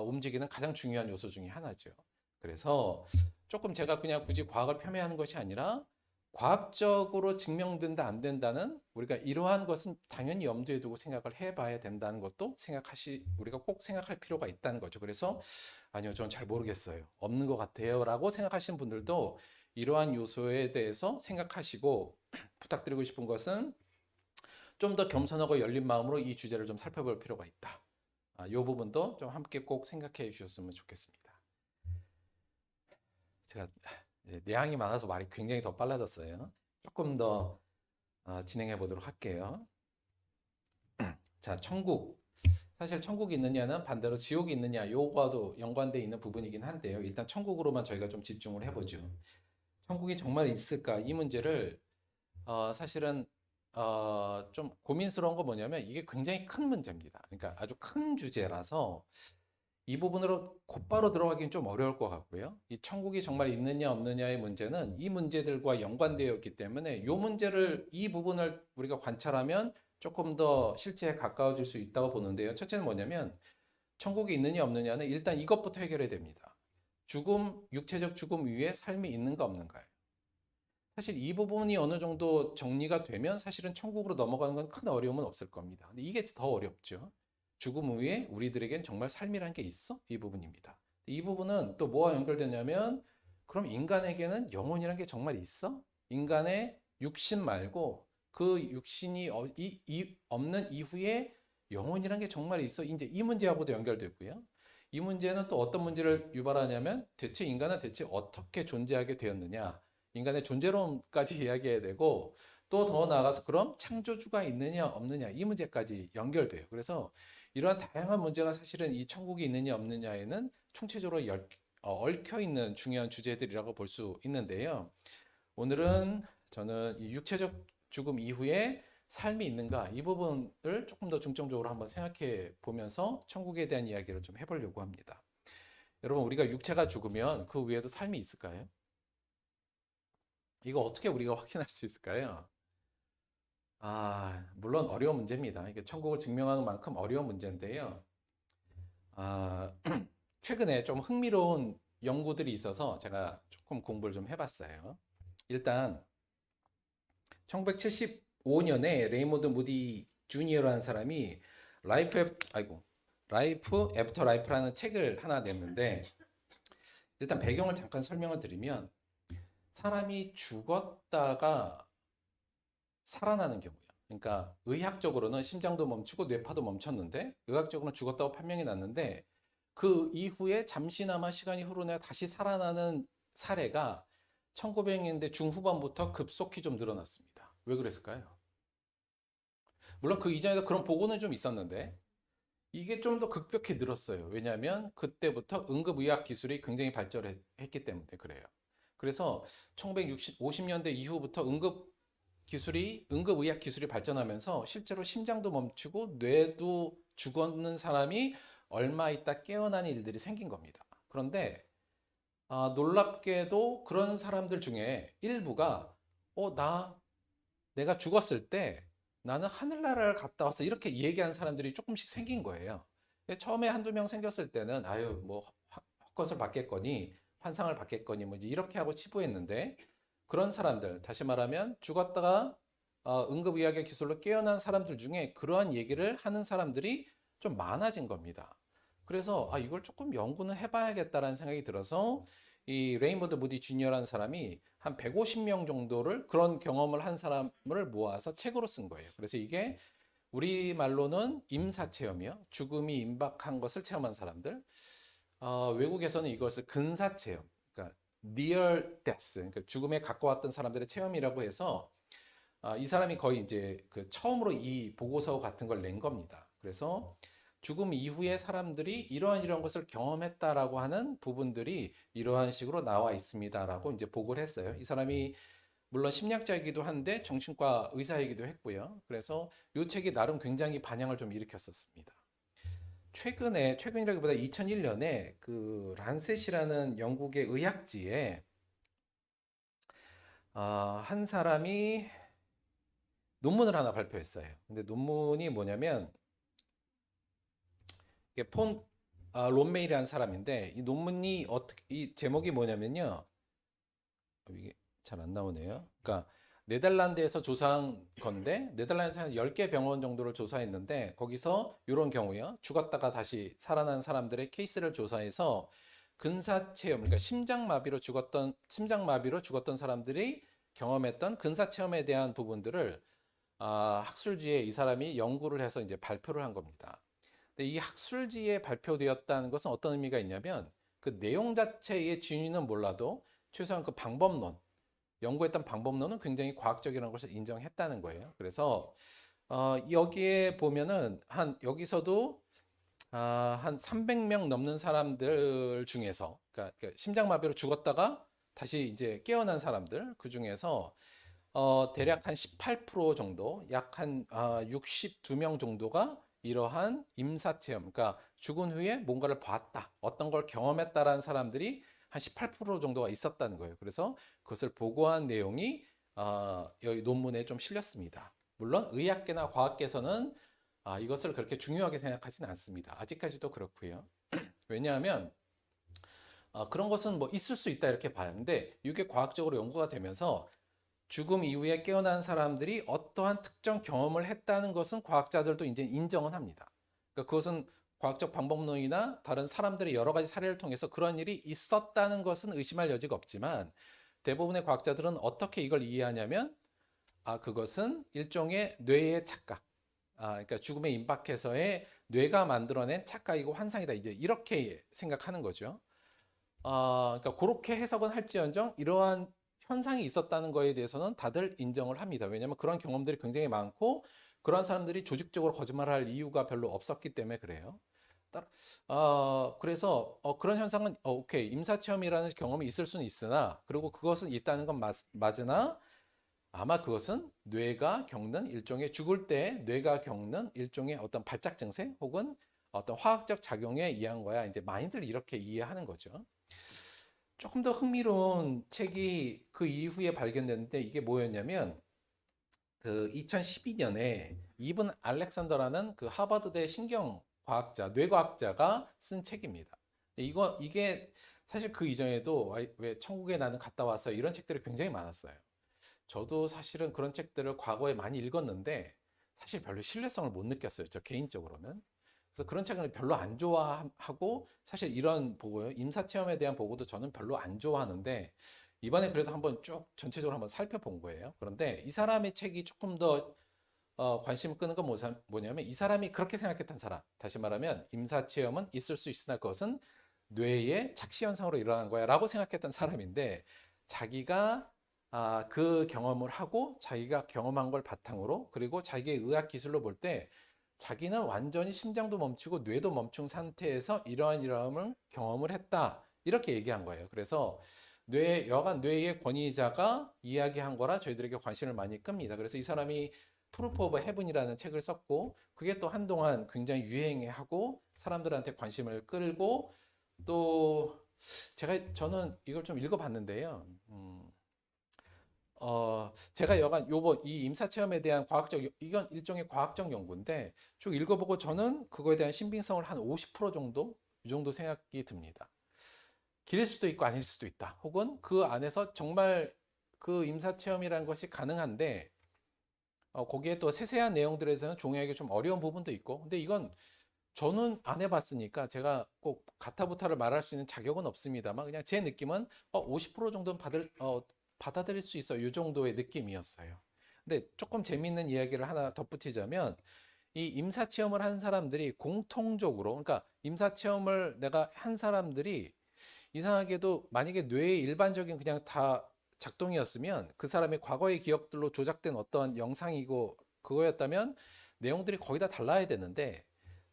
움직이는 가장 중요한 요소 중에 하나죠. 그래서 조금 제가 그냥 굳이 과학을 폄훼하는 것이 아니라 과학적으로 증명된다 안 된다는 우리가 이러한 것은 당연히 염두에 두고 생각을 해봐야 된다는 것도 우리가 꼭 생각할 필요가 있다는 거죠. 그래서 아니요, 저는 잘 모르겠어요. 없는 것 같아요라고 생각하시는 분들도 이러한 요소에 대해서 생각하시고 부탁드리고 싶은 것은 좀 더 겸손하고 열린 마음으로 이 주제를 좀 살펴볼 필요가 있다. 이 부분도 좀 함께 꼭 생각해 주셨으면 좋겠습니다. 제가 내향이 많아서 말이 굉장히 더 빨라졌어요. 조금 더 진행해 보도록 할게요. 자, 천국. 사실 천국이 있느냐는 반대로 지옥이 있느냐 요거와도 연관되어 있는 부분이긴 한데요. 일단 천국으로만 저희가 좀 집중을 해보죠. 천국이 정말 있을까? 이 문제를 사실은 좀 고민스러운 거 뭐냐면 이게 굉장히 큰 문제입니다. 그러니까 아주 큰 주제라서 이 부분으로 곧바로 들어가기는 좀 어려울 것 같고요. 이 천국이 정말 있느냐 없느냐의 문제는 이 문제들과 연관되어 있기 때문에 이 부분을 우리가 관찰하면 조금 더 실체에 가까워질 수 있다고 보는데요. 첫째는 뭐냐면 천국이 있느냐 없느냐는 일단 이것부터 해결해야 됩니다. 육체적 죽음 이후에 삶이 있는가 없는가요? 사실 이 부분이 어느 정도 정리가 되면 사실은 천국으로 넘어가는 건 큰 어려움은 없을 겁니다. 근데 이게 더 어렵죠. 죽음 후에 우리들에겐 정말 삶이란 게 있어? 이 부분입니다. 이 부분은 또 뭐와 연결되냐면 그럼 인간에게는 영혼이란 게 정말 있어? 인간의 육신 말고 그 육신이 없는 이후에 영혼이란 게 정말 있어? 이제 이 문제하고도 연결되고요. 이 문제는 또 어떤 문제를 유발하냐면 대체 인간은 대체 어떻게 존재하게 되었느냐? 인간의 존재론까지 이야기해야 되고 또 더 나아가서 그럼 창조주가 있느냐 없느냐 이 문제까지 연결돼요. 그래서 이러한 다양한 문제가 사실은 이 천국이 있느냐 없느냐에는 총체적으로 얽혀 있는 중요한 주제들이라고 볼 수 있는데요. 오늘은 저는 이 육체적 죽음 이후에 삶이 있는가 이 부분을 조금 더 중점적으로 한번 생각해 보면서 천국에 대한 이야기를 좀 해보려고 합니다. 여러분 우리가 육체가 죽으면 그 위에도 삶이 있을까요? 이거 어떻게 우리가 확신할 수 있을까요? 물론 어려운 문제입니다. 이게 천국을 증명하는 만큼 어려운 문제인데요. 아, 최근에 좀 흥미로운 연구들이 있어서 제가 조금 공부를 좀 해봤어요. 일단 1975년에 레이몬드 무디 주니어라는 사람이 라이프 애프터 라이프라는 책을 하나 냈는데, 일단 배경을 잠깐 설명을 드리면 사람이 죽었다가 살아나는 경우야. 그러니까 의학적으로는 심장도 멈추고 뇌파도 멈췄는데 의학적으로는 죽었다고 판명이 났는데, 그 이후에 잠시나마 시간이 흐르며 다시 살아나는 사례가 1900년대 중후반부터 급속히 좀 늘어났습니다. 왜 그랬을까요? 물론 그 이전에도 그런 보고는 좀 있었는데 이게 좀 더 급격히 늘었어요. 왜냐하면 그때부터 응급의학 기술이 굉장히 발전했기 때문에 그래요. 그래서 1950년대 이후부터 응급의학 기술이 발전하면서 실제로 심장도 멈추고 뇌도 죽었는 사람이 얼마 있다 깨어나는 일들이 생긴 겁니다. 그런데 놀랍게도 그런 사람들 중에 일부가 내가 죽었을 때 나는 하늘나라를 갔다 왔어 이렇게 얘기하는 사람들이 조금씩 생긴 거예요. 처음에 한두 명 생겼을 때는 아유 뭐 헛것을 받겠거니 환상을 받겠거니 뭐 이제 이렇게 하고 치부했는데, 그런 사람들, 다시 말하면 죽었다가 응급의학의 기술로 깨어난 사람들 중에 그러한 얘기를 하는 사람들이 좀 많아진 겁니다. 그래서 이걸 조금 연구는 해봐야겠다라는 생각이 들어서 이 레이먼드 무디 주니어라는 사람이 한 150명 정도를 그런 경험을 한 사람을 모아서 책으로 쓴 거예요. 그래서 이게 우리말로는 임사체험이요. 죽음이 임박한 것을 체험한 사람들. 외국에서는 이것을 근사체험, 그러니까 near death, 그러니까 죽음에 가까웠던 사람들의 체험이라고 해서 이 사람이 거의 이제 그 처음으로 이 보고서 같은 걸 낸 겁니다. 그래서 죽음 이후에 사람들이 이러한 것을 경험했다라고 하는 부분들이 이러한 식으로 나와 있습니다라고 이제 보고를 했어요. 이 사람이 물론 심리학자이기도 한데 정신과 의사이기도 했고요. 그래서 이 책이 나름 굉장히 반향을 좀 일으켰었습니다. 최근이라기보다 2001년에 그 란셋이라는 영국의 의학지에 한 사람이 논문을 하나 발표했어요. 근데 논문이 뭐냐면 이게 론메이라는 사람인데, 이 논문이 이 제목이 뭐냐면요. 이게 잘 안 나오네요. 그러니까 네덜란드에서 조사한 건데, 네덜란드에서 한 10개 병원 정도를 조사했는데 거기서 이런 경우요. 죽었다가 다시 살아난 사람들의 케이스를 조사해서 근사체험, 그러니까 심장마비로 죽었던 사람들이 경험했던 근사체험에 대한 부분들을 학술지에 이 사람이 연구를 해서 이제 발표를 한 겁니다. 근데 이 학술지에 발표되었다는 것은 어떤 의미가 있냐면 그 내용 자체의 진위는 몰라도 최소한 그 방법론, 연구했던 방법론은 굉장히 과학적이라는 것을 인정했다는 거예요. 그래서 여기에 보면은 여기서도 한 300명 넘는 사람들 중에서, 그러니까 심장마비로 죽었다가 다시 이제 깨어난 사람들 그 중에서 대략 한 18% 정도, 약 한 62명 정도가 이러한 임사체험, 그러니까 죽은 후에 뭔가를 봤다, 어떤 걸 경험했다라는 사람들이 한 18% 정도가 있었다는 거예요. 그래서 그것을 보고한 내용이 여기 논문에 좀 실렸습니다. 물론 의학계나 과학계에서는 이것을 그렇게 중요하게 생각하지는 않습니다. 아직까지도 그렇고요. 왜냐하면 그런 것은 뭐 있을 수 있다 이렇게 봐는데, 이게 과학적으로 연구가 되면서 죽음 이후에 깨어난 사람들이 어떠한 특정 경험을 했다는 것은 과학자들도 이제 인정은 합니다. 그러니까 그것은 과학적 방법론이나 다른 사람들의 여러 가지 사례를 통해서 그런 일이 있었다는 것은 의심할 여지가 없지만, 대부분의 과학자들은 어떻게 이걸 이해하냐면 그것은 일종의 뇌의 착각, 그러니까 죽음에 임박해서의 뇌가 만들어낸 착각이고 환상이다, 이제 이렇게 생각하는 거죠. 그러니까 그렇게 해석은 할지언정 이러한 현상이 있었다는 거에 대해서는 다들 인정을 합니다. 왜냐하면 그런 경험들이 굉장히 많고 그런 사람들이 조직적으로 거짓말할 이유가 별로 없었기 때문에 그래요. 그래서 그런 현상은 오케이, 임사체험이라는 경험이 있을 수는 있으나, 그리고 그것은 있다는 건 맞으나 아마 그것은 뇌가 겪는 일종의, 죽을 때 뇌가 겪는 일종의 어떤 발작 증세 혹은 어떤 화학적 작용에 의한 거야, 이제 많이들 이렇게 이해하는 거죠. 조금 더 흥미로운 책이 그 이후에 발견됐는데, 이게 뭐였냐면 그 2012년에 이븐 알렉산더라는 그 하버드대 과학자, 뇌과학자가 쓴 책입니다. 이게 사실 그 이전에도 왜 천국에 나는 갔다 왔어요. 이런 책들이 굉장히 많았어요. 저도 사실은 그런 책들을 과거에 많이 읽었는데 사실 별로 신뢰성을 못 느꼈어요. 저 개인적으로는. 그래서 그런 책을 별로 안 좋아하고 사실 이런 보고요. 임사체험에 대한 보고도 저는 별로 안 좋아하는데 이번에 그래도 한번 쭉 전체적으로 한번 살펴본 거예요. 그런데 이 사람의 책이 조금 더 관심을 끄는 건 뭐냐면 이 사람이 그렇게 생각했던 사람. 다시 말하면 임사체험은 있을 수 있으나 그것은 뇌의 착시현상으로 일어난 거야 라고 생각했던 사람인데 자기가 그 경험을 하고 자기가 경험한 걸 바탕으로 그리고 자기의 의학 기술로 볼 때 자기는 완전히 심장도 멈추고 뇌도 멈춘 상태에서 이러한 경험을 했다. 이렇게 얘기한 거예요. 그래서 여간 뇌의 권위자가 이야기한 거라 저희들에게 관심을 많이 끕니다. 그래서 이 사람이 프루프 오브 헤븐이라는 책을 썼고 그게 또 한동안 굉장히 유행하고 사람들한테 관심을 끌고 또 저는 이걸 좀 읽어봤는데요. 제가 여간 이 임사체험에 대한 이건 일종의 과학적 연구인데 쭉 읽어보고 저는 그거에 대한 신빙성을 한 50% 정도 이 정도 생각이 듭니다. 길일 수도 있고 아닐 수도 있다. 혹은 그 안에서 정말 그 임사체험이라는 것이 가능한데 거기에 또 세세한 내용들에서는 종이하기 좀 어려운 부분도 있고 근데 이건 저는 안 해봤으니까 제가 꼭 가타부타를 말할 수 있는 자격은 없습니다만 그냥 제 느낌은 50% 정도는 받아들일 수 있어 이 정도의 느낌이었어요. 근데 조금 재밌는 이야기를 하나 덧붙이자면 이 임사체험을 한 사람들이 공통적으로 그러니까 임사체험을 내가 한 사람들이 이상하게도 만약에 뇌의 일반적인 그냥 다 작동이었으면 그 사람의 과거의 기억들로 조작된 어떤 영상이고 그거였다면 내용들이 거의 다 달라야 되는데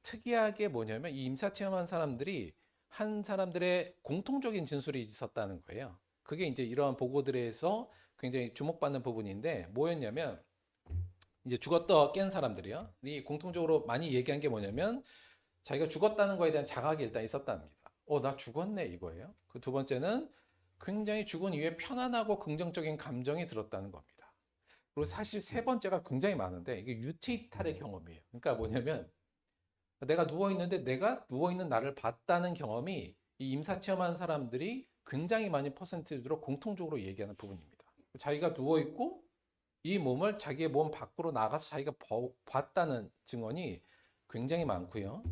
특이하게 뭐냐면 이 임사체험한 사람들이 한 사람들의 공통적인 진술이 있었다는 거예요. 그게 이제 이러한 보고들에서 굉장히 주목받는 부분인데 뭐였냐면 이제 죽었다 깬 사람들이요. 이 공통적으로 많이 얘기한 게 뭐냐면 자기가 죽었다는 거에 대한 자각이 일단 있었답니다. 나 죽었네 이거예요. 그 두 번째는 굉장히 죽은 이후에 편안하고 긍정적인 감정이 들었다는 겁니다. 그리고 사실 세 번째가 굉장히 많은데 이게 유체이탈의 경험이에요. 그러니까 뭐냐면 내가 누워 있는데 내가 누워 있는 나를 봤다는 경험이 이 임사 체험한 사람들이 굉장히 많은 퍼센티지로 공통적으로 얘기하는 부분입니다. 자기가 누워 있고 이 몸을 자기의 몸 밖으로 나가서 자기가 봤다는 증언이 굉장히 많고요.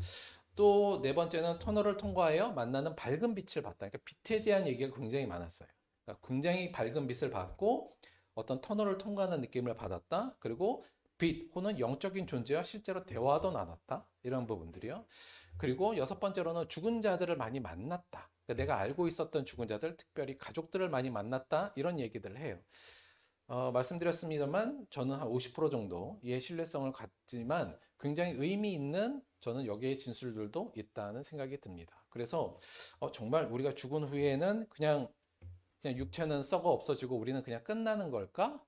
또 네 번째는 터널을 통과하여 만나는 밝은 빛을 봤다. 그러니까 빛에 대한 얘기가 굉장히 많았어요. 그러니까 굉장히 밝은 빛을 받고 어떤 터널을 통과하는 느낌을 받았다. 그리고 빛 혹은 영적인 존재와 실제로 대화도 나눴다. 이런 부분들이요. 그리고 여섯 번째로는 죽은 자들을 많이 만났다. 그러니까 내가 알고 있었던 죽은 자들, 특별히 가족들을 많이 만났다. 이런 얘기들을 해요. 말씀드렸습니다만 저는 한 50% 정도의 신뢰성을 갖지만 굉장히 의미 있는 저는 여기에 진술들도 있다는 생각이 듭니다. 그래서 정말 우리가 죽은 후에는 그냥 육체는 썩어 없어지고 우리는 그냥 끝나는 걸까?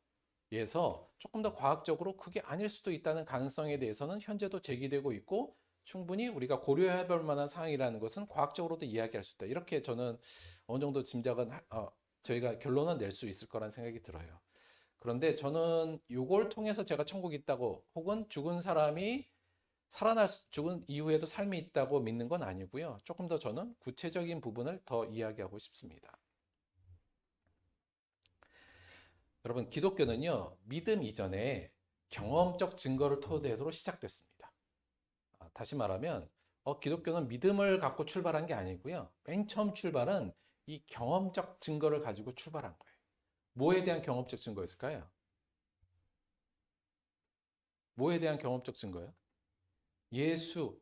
에서 조금 더 과학적으로 그게 아닐 수도 있다는 가능성에 대해서는 현재도 제기되고 있고 충분히 우리가 고려해 볼 만한 상황이라는 것은 과학적으로도 이야기할 수 있다. 이렇게 저는 어느 정도 짐작은 저희가 결론은 낼 수 있을 거란 생각이 들어요. 그런데 저는 이걸 통해서 제가 천국이 있다고 혹은 죽은 사람이 죽은 이후에도 삶이 있다고 믿는 건 아니고요. 조금 더 저는 구체적인 부분을 더 이야기하고 싶습니다. 여러분, 기독교는요, 믿음 이전에 경험적 증거를 토대로 시작됐습니다. 다시 말하면, 기독교는 믿음을 갖고 출발한 게 아니고요. 맨 처음 출발은 이 경험적 증거를 가지고 출발한 거예요. 뭐에 대한 경험적 증거였을까요? 뭐에 대한 경험적 증거요?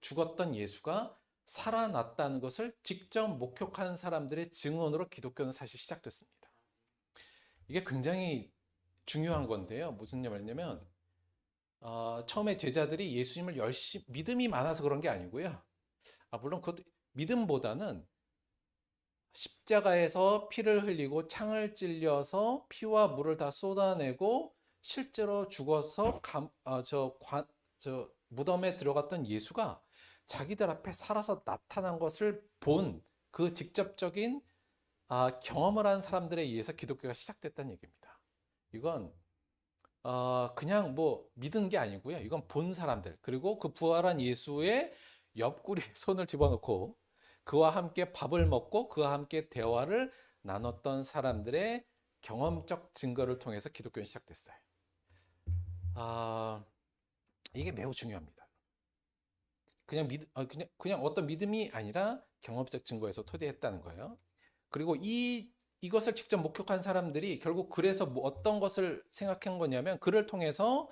죽었던 예수가 살아났다는 것을 직접 목격한 사람들의 증언으로 기독교는 사실 시작됐습니다. 이게 굉장히 중요한 건데요. 무슨 말이냐면, 처음에 제자들이 예수님을 열심히, 믿음이 많아서 그런 게 아니고요. 물론 그것도 믿음보다는 십자가에서 피를 흘리고 창을 찔려서 피와 물을 다 쏟아내고 실제로 죽어서 무덤에 들어갔던 예수가 자기들 앞에 살아서 나타난 것을 본 그 직접적인 경험을 한 사람들에 의해서 기독교가 시작됐다는 얘기입니다. 이건 그냥 뭐 믿은 게 아니고요. 이건 본 사람들 그리고 그 부활한 예수의 옆구리에 손을 집어넣고 그와 함께 밥을 먹고 그와 함께 대화를 나눴던 사람들의 경험적 증거를 통해서 기독교는 시작됐어요. 아, 이게 매우 중요합니다. 그냥 어떤 믿음이 아니라 경험적 증거에서 토대했다는 거예요. 그리고 이것을 직접 목격한 사람들이 결국 그래서 뭐 어떤 것을 생각한 거냐면 그를 통해서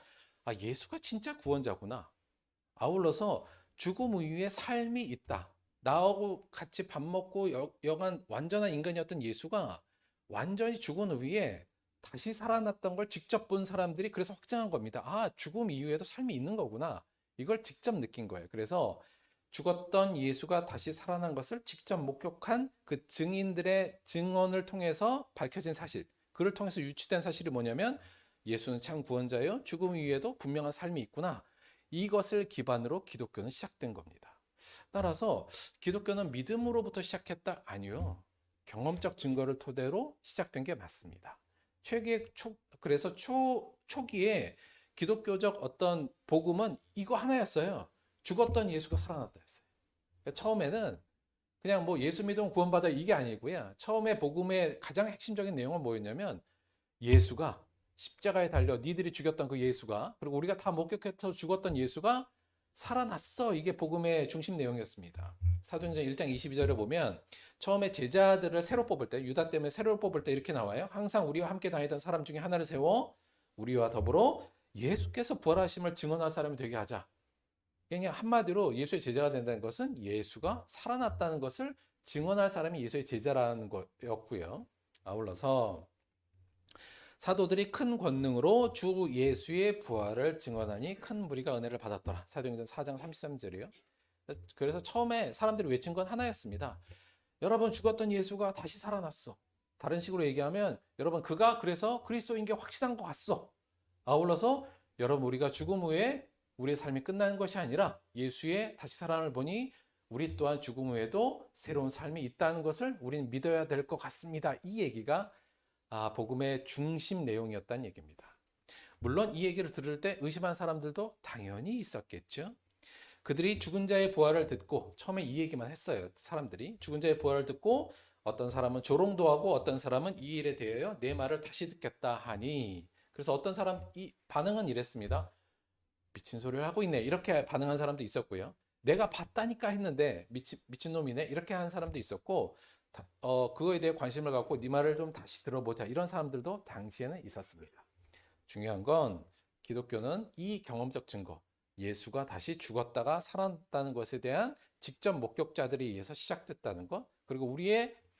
예수가 진짜 구원자구나. 아울러서 죽음 이후에 삶이 있다. 나하고 같이 밥 먹고 여간 완전한 인간이었던 예수가 완전히 죽은 후에 다시 살아났던 걸 직접 본 사람들이 그래서 확증한 겁니다. 죽음 이후에도 삶이 있는 거구나. 이걸 직접 느낀 거예요. 그래서 죽었던 예수가 다시 살아난 것을 직접 목격한 그 증인들의 증언을 통해서 밝혀진 사실, 그를 통해서 유추된 사실이 뭐냐면 예수는 참 구원자요, 죽음 이후에도 분명한 삶이 있구나. 이것을 기반으로 기독교는 시작된 겁니다. 따라서 기독교는 믿음으로부터 시작했다? 아니요. 경험적 증거를 토대로 시작된 게 맞습니다. 그래서 초기에 기독교적 어떤 복음은 이거 하나였어요. 죽었던 예수가 살아났다 했어요. 그러니까 처음에는 그냥 뭐 예수 믿으면 구원받아 이게 아니고요. 처음에 복음의 가장 핵심적인 내용은 뭐였냐면 예수가 십자가에 달려 니들이 죽였던 그 예수가, 그리고 우리가 다 목격해서 죽었던 예수가 살아났어. 이게 복음의 중심 내용이었습니다. 사도행전 1장 22절에 보면 처음에 제자들을 새로 뽑을 때, 유다 때문에 새로 뽑을 때 이렇게 나와요. 항상 우리와 함께 다니던 사람 중에 하나를 세워 우리와 더불어 예수께서 부활하심을 증언할 사람이 되게 하자. 그냥 한마디로 예수의 제자가 된다는 것은 예수가 살아났다는 것을 증언할 사람이 예수의 제자라는 거였고요. 아울러서 사도들이 큰 권능으로 주 예수의 부활을 증언하니 큰 무리가 은혜를 받았더라. 사도행전 4장 33절이요. 그래서 처음에 사람들이 외친 건 하나였습니다. 여러분, 죽었던 예수가 다시 살아났어. 다른 식으로 얘기하면 여러분, 그가 그래서 그리스도인 게 확실한 것 같소. 아울러서 여러분, 우리가 죽음 후에 우리의 삶이 끝나는 것이 아니라 예수의 다시 살아남을 보니 우리 또한 죽음 후에도 새로운 삶이 있다는 것을 우리는 믿어야 될 것 같습니다. 이 얘기가 복음의 중심 내용이었다는 얘기입니다. 물론 이 얘기를 들을 때 의심한 사람들도 당연히 있었겠죠. 그들이 죽은 자의 부활을 듣고, 처음에 이 얘기만 했어요. 사람들이 죽은 자의 부활을 듣고 어떤 사람은 조롱도 하고 어떤 사람은 이 일에 대하여 내 말을 다시 듣겠다 하니, 그래서 어떤 사람 이 반응은 이랬습니다. 미친 소리를 하고 있네, 이렇게 반응한 사람도 있었고요. 내가 봤다니까 했는데 미친놈이네, 이렇게 하는 사람도 있었고, 그거에 대해 관심을 갖고 네 말을 좀 다시 들어보자, 이런 사람들도 당시에는 있었습니다. 중요한 건 기독교는 이 경험적 증거, 예수가 다시 죽었다가 살아났다는 것에 대한 직접 목격자들에 의해서 시작됐다는 것, 그리고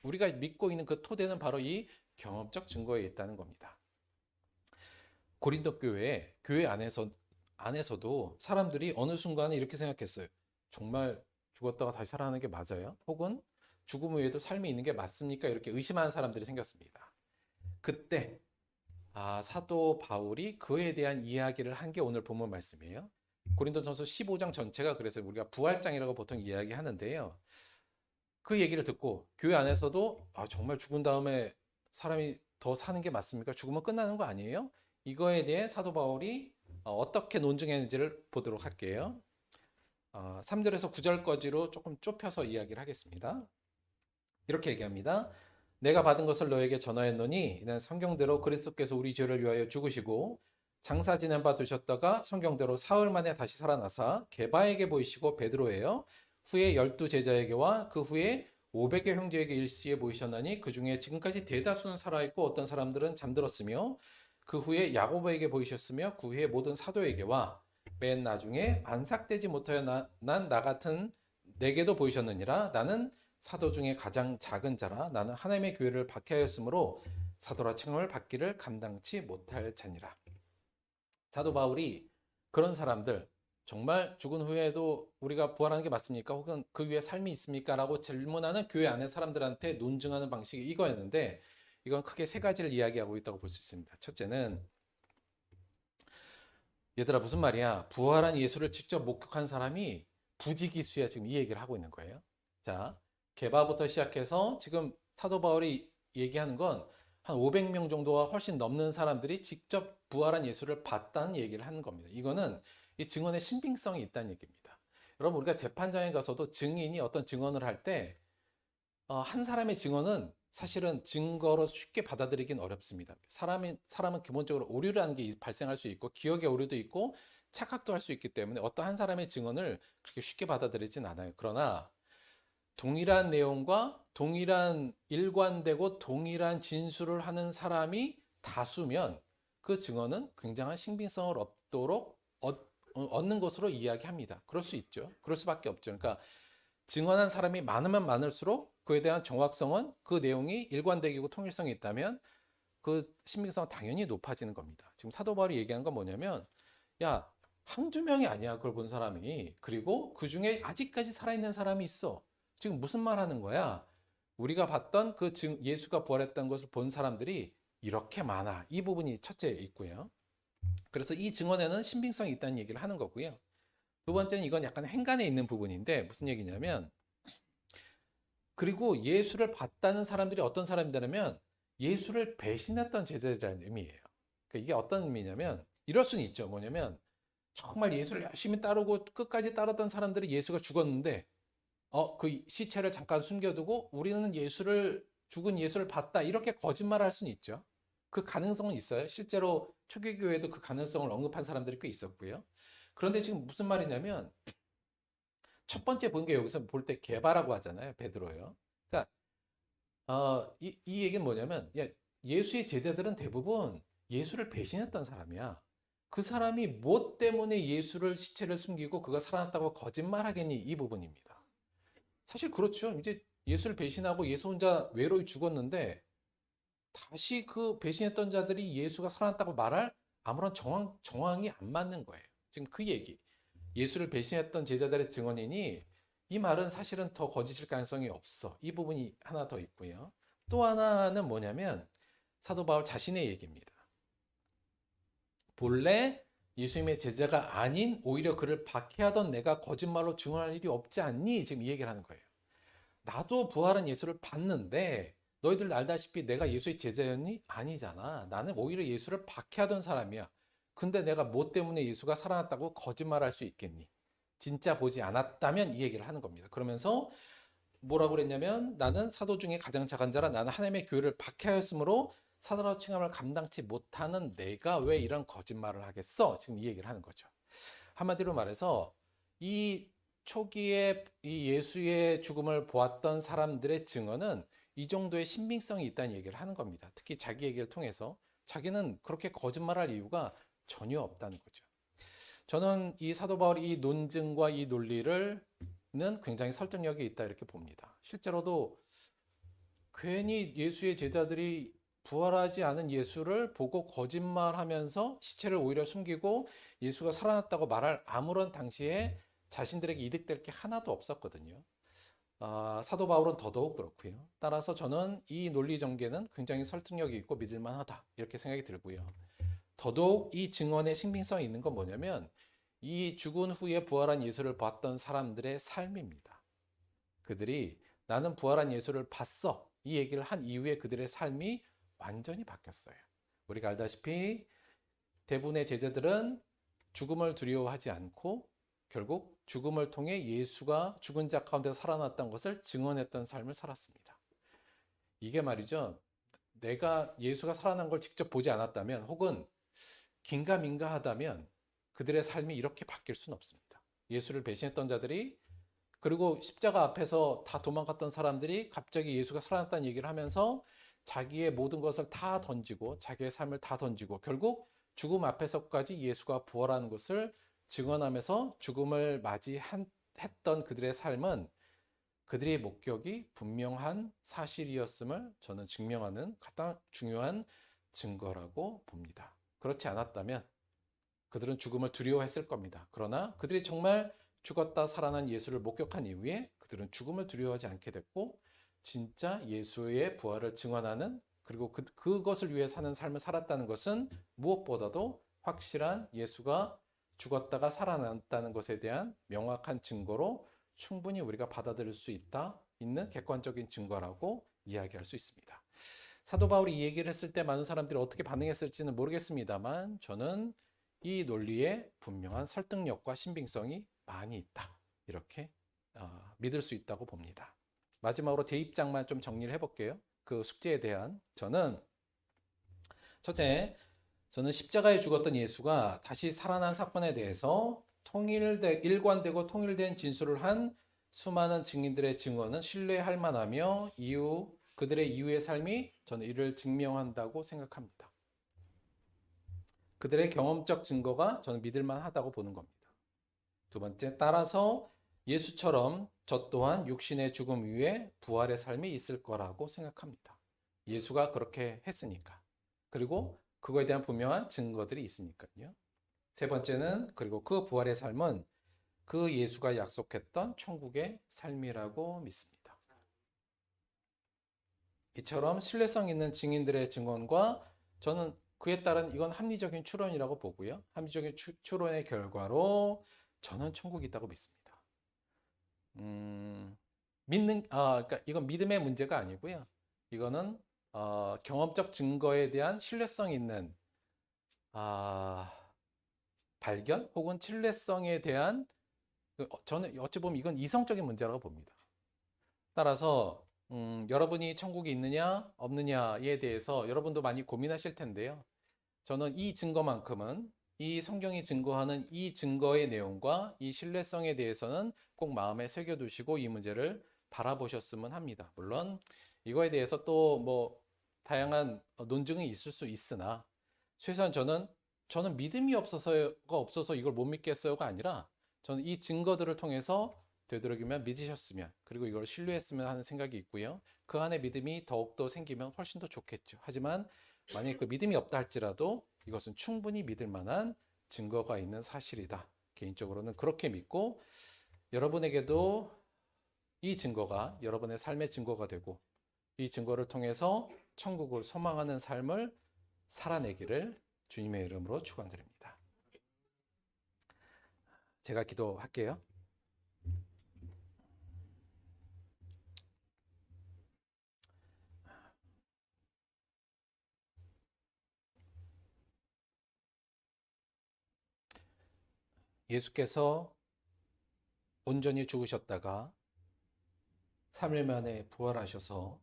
우리가 믿고 있는 그 토대는 바로 이 경험적 증거에 있다는 겁니다. 고린도 교회 안에서도 사람들이 어느 순간에 이렇게 생각했어요. 정말 죽었다가 다시 살아나는 게 맞아요? 혹은 죽음 후에도 삶이 있는 게 맞습니까? 이렇게 의심하는 사람들이 생겼습니다. 그때 사도 바울이 그에 대한 이야기를 한 게 오늘 본문 말씀이에요. 고린도전서 15장 전체가 그래서 우리가 부활장이라고 보통 이야기하는데요. 그 얘기를 듣고 교회 안에서도 정말 죽은 다음에 사람이 더 사는 게 맞습니까? 죽으면 끝나는 거 아니에요? 이거에 대해 사도 바울이 어떻게 논증했는지를 보도록 할게요. 3절에서 9절까지로 조금 좁혀서 이야기를 하겠습니다. 이렇게 얘기합니다. 내가 받은 것을 너에게 전하였노니 이는 성경대로 그리스도께서 우리 죄를 위하여 죽으시고 장사 지낸 바 되셨다가 성경대로 사흘 만에 다시 살아나사 게바에게 보이시고 베드로예요. 후에 12제자에게와 그 후에 500의 형제에게 일시에 보이셨나니 그 중에 지금까지 대다수는 살아있고 어떤 사람들은 잠들었으며 그 후에 야고보에게 보이셨으며 그 후에 모든 사도에게와 맨 나중에 안삭되지 못하여 난 나 같은 내게도 보이셨느니라. 나는 사도 중에 가장 작은 자라. 나는 하나님의 교회를 박해하였으므로 사도라 칭함을 받기를 감당치 못할 자니라. 사도 바울이 그런 사람들, 정말 죽은 후에도 우리가 부활하는 게 맞습니까? 혹은 그 위에 삶이 있습니까? 라고 질문하는 교회 안의 사람들한테 논증하는 방식이 이거였는데, 이건 크게 세 가지를 이야기하고 있다고 볼 수 있습니다. 첫째는, 얘들아 무슨 말이야? 부활한 예수를 직접 목격한 사람이 부지기수야, 지금 이 얘기를 하고 있는 거예요. 자, 개바부터 시작해서 지금 사도 바울이 얘기하는 건 한 500명 정도가 훨씬 넘는 사람들이 직접 부활한 예수를 봤다는 얘기를 하는 겁니다. 이거는 이 증언의 신빙성이 있다는 얘기입니다. 여러분, 우리가 재판장에 가서도 증인이 어떤 증언을 할 때, 한 사람의 증언은 사실은 증거로 쉽게 받아들이긴 어렵습니다. 사람은 기본적으로 오류라는 게 발생할 수 있고, 기억의 오류도 있고, 착각도 할 수 있기 때문에 어떤 한 사람의 증언을 그렇게 쉽게 받아들이진 않아요. 그러나, 동일한 내용과 동일한 일관되고 동일한 진술을 하는 사람이 다수면 그 증언은 굉장한 신빙성을 얻는 것으로 이야기합니다. 그럴 수 있죠. 그럴 수밖에 없죠. 그러니까 증언한 사람이 많으면 많을수록 그에 대한 정확성은 그 내용이 일관되고 통일성이 있다면 그 신빙성은 당연히 높아지는 겁니다. 지금 사도 바울이 얘기하는 건 뭐냐면, 야, 한두 명이 아니야, 그걸 본 사람이. 그리고 그 중에 아직까지 살아있는 사람이 있어. 지금 무슨 말 하는 거야? 우리가 봤던 예수가 부활했던 것을 본 사람들이 이렇게 많아. 이 부분이 첫째 있고요. 그래서 이 증언에는 신빙성이 있다는 얘기를 하는 거고요. 두 번째는 이건 약간 행간에 있는 부분인데 무슨 얘기냐면, 그리고 예수를 봤다는 사람들이 어떤 사람이냐면 예수를 배신했던 제자들이라는 의미예요. 그러니까 이게 어떤 의미냐면, 이럴 수는 있죠. 뭐냐면 정말 예수를 열심히 따르고 끝까지 따르던 사람들이 예수가 죽었는데 그 시체를 잠깐 숨겨두고 우리는 죽은 예수를 봤다, 이렇게 거짓말할 수는 있죠. 그 가능성은 있어요. 실제로 초기교회에도 그 가능성을 언급한 사람들이 꽤 있었고요. 그런데 지금 무슨 말이냐면, 첫 번째 본 게 여기서 볼 때 개바라고 하잖아요. 베드로요. 그러니까 이 얘기는 뭐냐면, 예수의 제자들은 대부분 예수를 배신했던 사람이야. 그 사람이 무엇 때문에 예수를 시체를 숨기고 그가 살아났다고 거짓말하겠니? 이 부분입니다. 사실 그렇죠. 이제 예수를 배신하고 예수 혼자 외로이 죽었는데 다시 그 배신했던 자들이 예수가 살아났다고 말할 아무런 정황이 안 맞는 거예요. 지금 그 얘기. 예수를 배신했던 제자들의 증언이니 이 말은 사실은 더 거짓일 가능성이 없어. 이 부분이 하나 더 있고요. 또 하나는 뭐냐면 사도 바울 자신의 얘기입니다. 본래 예수님의 제자가 아닌 오히려 그를 박해하던 내가 거짓말로 증언할 일이 없지 않니? 지금 이 얘기를 하는 거예요. 나도 부활한 예수를 봤는데 너희들 알다시피 내가 예수의 제자였니? 아니잖아. 나는 오히려 예수를 박해하던 사람이야. 근데 내가 뭐 때문에 예수가 살아났다고 거짓말할 수 있겠니? 진짜 보지 않았다면 이 얘기를 하는 겁니다. 그러면서 뭐라고 그랬냐면, 나는 사도 중에 가장 작은 자라 나는 하나님의 교회를 박해하였으므로 사도라고 칭함을 감당치 못하는 내가 왜 이런 거짓말을 하겠어? 지금 이 얘기를 하는 거죠. 한마디로 말해서 이 초기에 이 예수의 죽음을 보았던 사람들의 증언은 이 정도의 신빙성이 있다는 얘기를 하는 겁니다. 특히 자기 얘기를 통해서 자기는 그렇게 거짓말할 이유가 전혀 없다는 거죠. 저는 이 사도 바울이 이 논증과 이 논리를 는 굉장히 설득력이 있다, 이렇게 봅니다. 실제로도 괜히 예수의 제자들이 부활하지 않은 예수를 보고 거짓말하면서 시체를 오히려 숨기고 예수가 살아났다고 말할 아무런 당시에 자신들에게 이득될 게 하나도 없었거든요. 사도 바울은 더더욱 그렇고요. 따라서 저는 이 논리 전개는 굉장히 설득력이 있고 믿을만하다, 이렇게 생각이 들고요. 더더욱 이 증언의 신빙성이 있는 건 뭐냐면, 이 죽은 후에 부활한 예수를 봤던 사람들의 삶입니다. 그들이 나는 부활한 예수를 봤어, 이 얘기를 한 이후에 그들의 삶이 완전히 바뀌었어요. 우리가 알다시피 대부분의 제자들은 죽음을 두려워하지 않고 결국 죽음을 통해 예수가 죽은 자 가운데 살아났던 것을 증언했던 삶을 살았습니다. 이게 말이죠, 내가 예수가 살아난 걸 직접 보지 않았다면 혹은 긴가민가하다면 그들의 삶이 이렇게 바뀔 수는 없습니다. 예수를 배신했던 자들이, 그리고 십자가 앞에서 다 도망갔던 사람들이 갑자기 예수가 살아났다는 얘기를 하면서 자기의 모든 것을 다 던지고 자기의 삶을 다 던지고 결국 죽음 앞에서까지 예수가 부활하는 것을 증언하면서 죽음을 맞이했던 그들의 삶은 그들의 목격이 분명한 사실이었음을 저는 증명하는 가장 중요한 증거라고 봅니다. 그렇지 않았다면 그들은 죽음을 두려워했을 겁니다. 그러나 그들이 정말 죽었다 살아난 예수를 목격한 이후에 그들은 죽음을 두려워하지 않게 됐고 진짜 예수의 부활을 증언하는, 그리고 그것을 위해 사는 삶을 살았다는 것은 무엇보다도 확실한 예수가 죽었다가 살아났다는 것에 대한 명확한 증거로 충분히 우리가 받아들일 수 있는 객관적인 증거라고 이야기할 수 있습니다. 사도 바울이 이 얘기를 했을 때 많은 사람들이 어떻게 반응했을지는 모르겠습니다만 저는 이 논리에 분명한 설득력과 신빙성이 많이 있다, 이렇게 믿을 수 있다고 봅니다. 마지막으로 제 입장만 좀 정리를 해볼게요. 그 숙제에 대한 첫째, 저는 십자가에 죽었던 예수가 다시 살아난 사건에 대해서 일관되고 통일된 진술을 한 수많은 증인들의 증언은 신뢰할 만하며 그들의 이후의 삶이 저는 이를 증명한다고 생각합니다. 그들의 경험적 증거가 저는 믿을 만하다고 보는 겁니다. 두 번째, 따라서 예수처럼 저 또한 육신의 죽음 위에 부활의 삶이 있을 거라고 생각합니다. 예수가 그렇게 했으니까. 그리고 그거에 대한 분명한 증거들이 있으니까요. 세 번째는 그리고 그 부활의 삶은 그 예수가 약속했던 천국의 삶이라고 믿습니다. 이처럼 신뢰성 있는 증인들의 증언과 저는 그에 따른 이건 합리적인 추론이라고 보고요. 합리적인 추론의 결과로 저는 천국이 있다고 믿습니다. 그러니까 이건 믿음의 문제가 아니고요. 이거는 경험적 증거에 대한 신뢰성 있는 발견 혹은 신뢰성에 대한 저는 어찌 보면 이건 이성적인 문제라고 봅니다. 따라서 여러분이 천국이 있느냐 없느냐에 대해서 여러분도 많이 고민하실 텐데요. 저는 이 증거만큼은 이 성경이 증거하는 이 증거의 내용과 이 신뢰성에 대해서는 꼭 마음에 새겨두시고 이 문제를 바라보셨으면 합니다. 물론 이거에 대해서 또 뭐 다양한 논증이 있을 수 있으나 최소한 저는 믿음이 없어서 이걸 못 믿겠어요가 아니라 저는 이 증거들을 통해서 되도록이면 믿으셨으면 그리고 이걸 신뢰했으면 하는 생각이 있고요. 그 안에 믿음이 더욱더 생기면 훨씬 더 좋겠죠. 하지만 만약에 그 믿음이 없다 할지라도 이것은 충분히 믿을 만한 증거가 있는 사실이다. 개인적으로는 그렇게 믿고 여러분에게도 이 증거가 여러분의 삶의 증거가 되고 이 증거를 통해서 천국을 소망하는 삶을 살아내기를 주님의 이름으로 축원드립니다. 제가 기도할게요. 예수께서 온전히 죽으셨다가 3일 만에 부활하셔서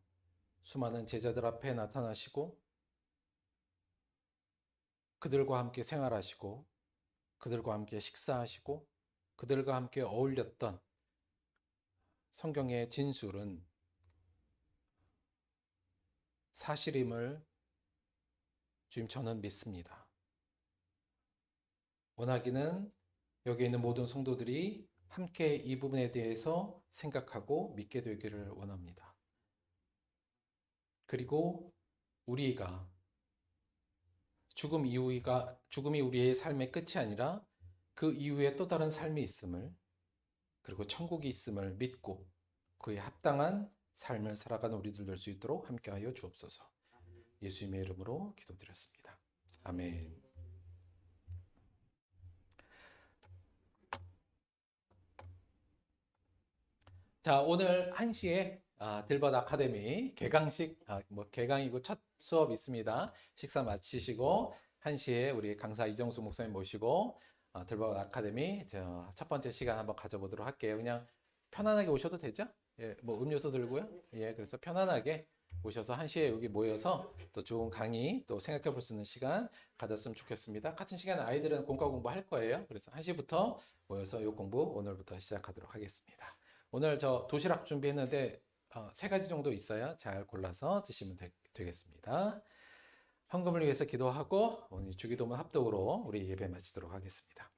수많은 제자들 앞에 나타나시고 그들과 함께 생활하시고 그들과 함께 식사하시고 그들과 함께 어울렸던 성경의 진술은 사실임을 주님 저는 믿습니다. 원하기는 여기 있는 모든 성도들이 함께 이 부분에 대해서 생각하고 믿게 되기를 원합니다. 그리고 우리가 죽음이 우리의 삶의 끝이 아니라 그 이후에 또 다른 삶이 있음을 그리고 천국이 있음을 믿고 그에 합당한 삶을 살아가는 우리들 될 수 있도록 함께하여 주옵소서. 예수님의 이름으로 기도드렸습니다. 아멘. 자, 오늘 1시에 들벗 아카데미 개강식, 개강이고 첫 수업 있습니다. 식사 마치시고 1시에 우리 강사 이정수 목사님 모시고 들벗 아카데미 첫 번째 시간 한번 가져보도록 할게요. 그냥 편안하게 오셔도 되죠? 예, 뭐 음료수 들고요. 예, 그래서 편안하게 오셔서 1시에 여기 모여서 또 좋은 강의 또 생각해 볼 수 있는 시간 가졌으면 좋겠습니다. 같은 시간에 아이들은 공과 공부 할 거예요. 그래서 1시부터 모여서 이 공부 오늘부터 시작하도록 하겠습니다. 오늘 저 도시락 준비했는데 3가지 정도 있어야 잘 골라서 드시면 되겠습니다. 헌금을 위해서 기도하고 오늘 주기도문 합독으로 우리 예배 마치도록 하겠습니다.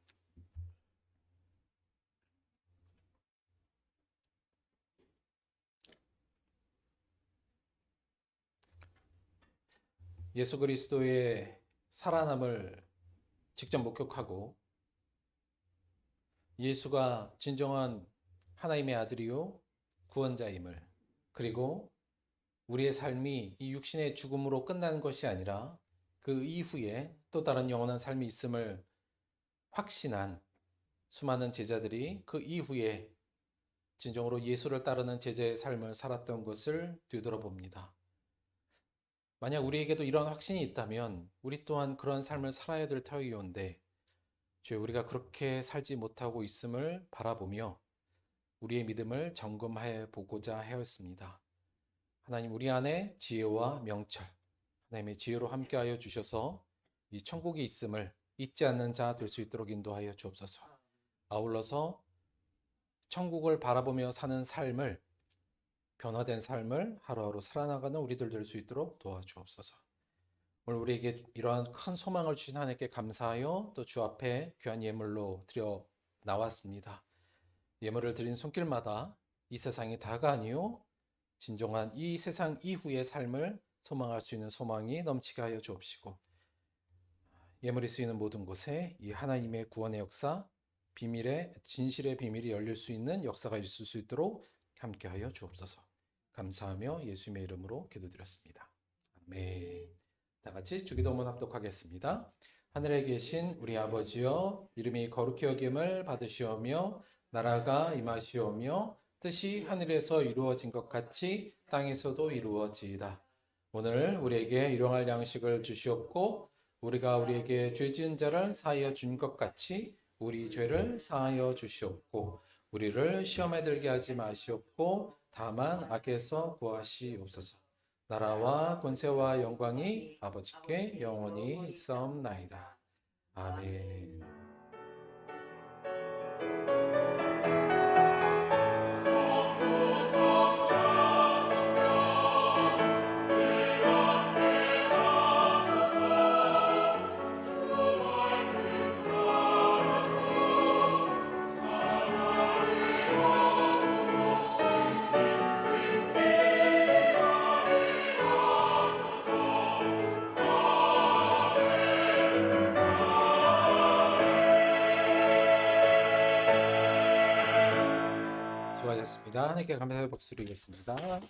예수 그리스도의 살아남을 직접 목격하고 예수가 진정한 하나님의 아들이요 구원자임을 그리고 우리의 삶이 이 육신의 죽음으로 끝나는 것이 아니라 그 이후에 또 다른 영원한 삶이 있음을 확신한 수많은 제자들이 그 이후에 진정으로 예수를 따르는 제자의 삶을 살았던 것을 되돌아봅니다. 만약 우리에게도 이런 확신이 있다면 우리 또한 그런 삶을 살아야 될 터이온데 주여 우리가 그렇게 살지 못하고 있음을 바라보며 우리의 믿음을 점검해 보고자 하였습니다. 하나님, 우리 안에 지혜와 명철, 하나님의 지혜로 함께하여 주셔서 이 천국이 있음을 잊지 않는 자 될 수 있도록 인도하여 주옵소서. 아울러서 천국을 바라보며 사는 삶을, 변화된 삶을 하루하루 살아나가는 우리들 될 수 있도록 도와주옵소서. 오늘 우리에게 이러한 큰 소망을 주신 하나님께 감사하여 또 주 앞에 귀한 예물로 드려 나왔습니다. 예물을 드린 손길마다 이 세상이 다가 아니요 진정한 이 세상 이후의 삶을 소망할 수 있는 소망이 넘치게 하여 주옵시고, 예물이 쓰이는 모든 곳에 이 하나님의 구원의 역사, 비밀의 진실의 비밀이 열릴 수 있는 역사가 있을 수 있도록 함께하여 주옵소서. 감사하며 예수님의 이름으로 기도드렸습니다. 아멘. 다 같이 주기도문 합독하겠습니다. 하늘에 계신 우리 아버지여, 이름이 거룩히 여김을 받으시오며 나라가 임하시오며 뜻이 하늘에서 이루어진 것 같이 땅에서도 이루어지이다. 오늘 우리에게 일용할 양식을 주시옵고 우리가 우리에게 죄 지은 자를 사하여 준 것 같이 우리 죄를 사하여 주시옵고 우리를 시험에 들게 하지 마시옵고 다만 악에서 구하시옵소서. 나라와 권세와 영광이 아버지께 영원히 있사옵나이다. 아멘. 수고하셨습니다. 하나님께 감사의 박수 드리겠습니다.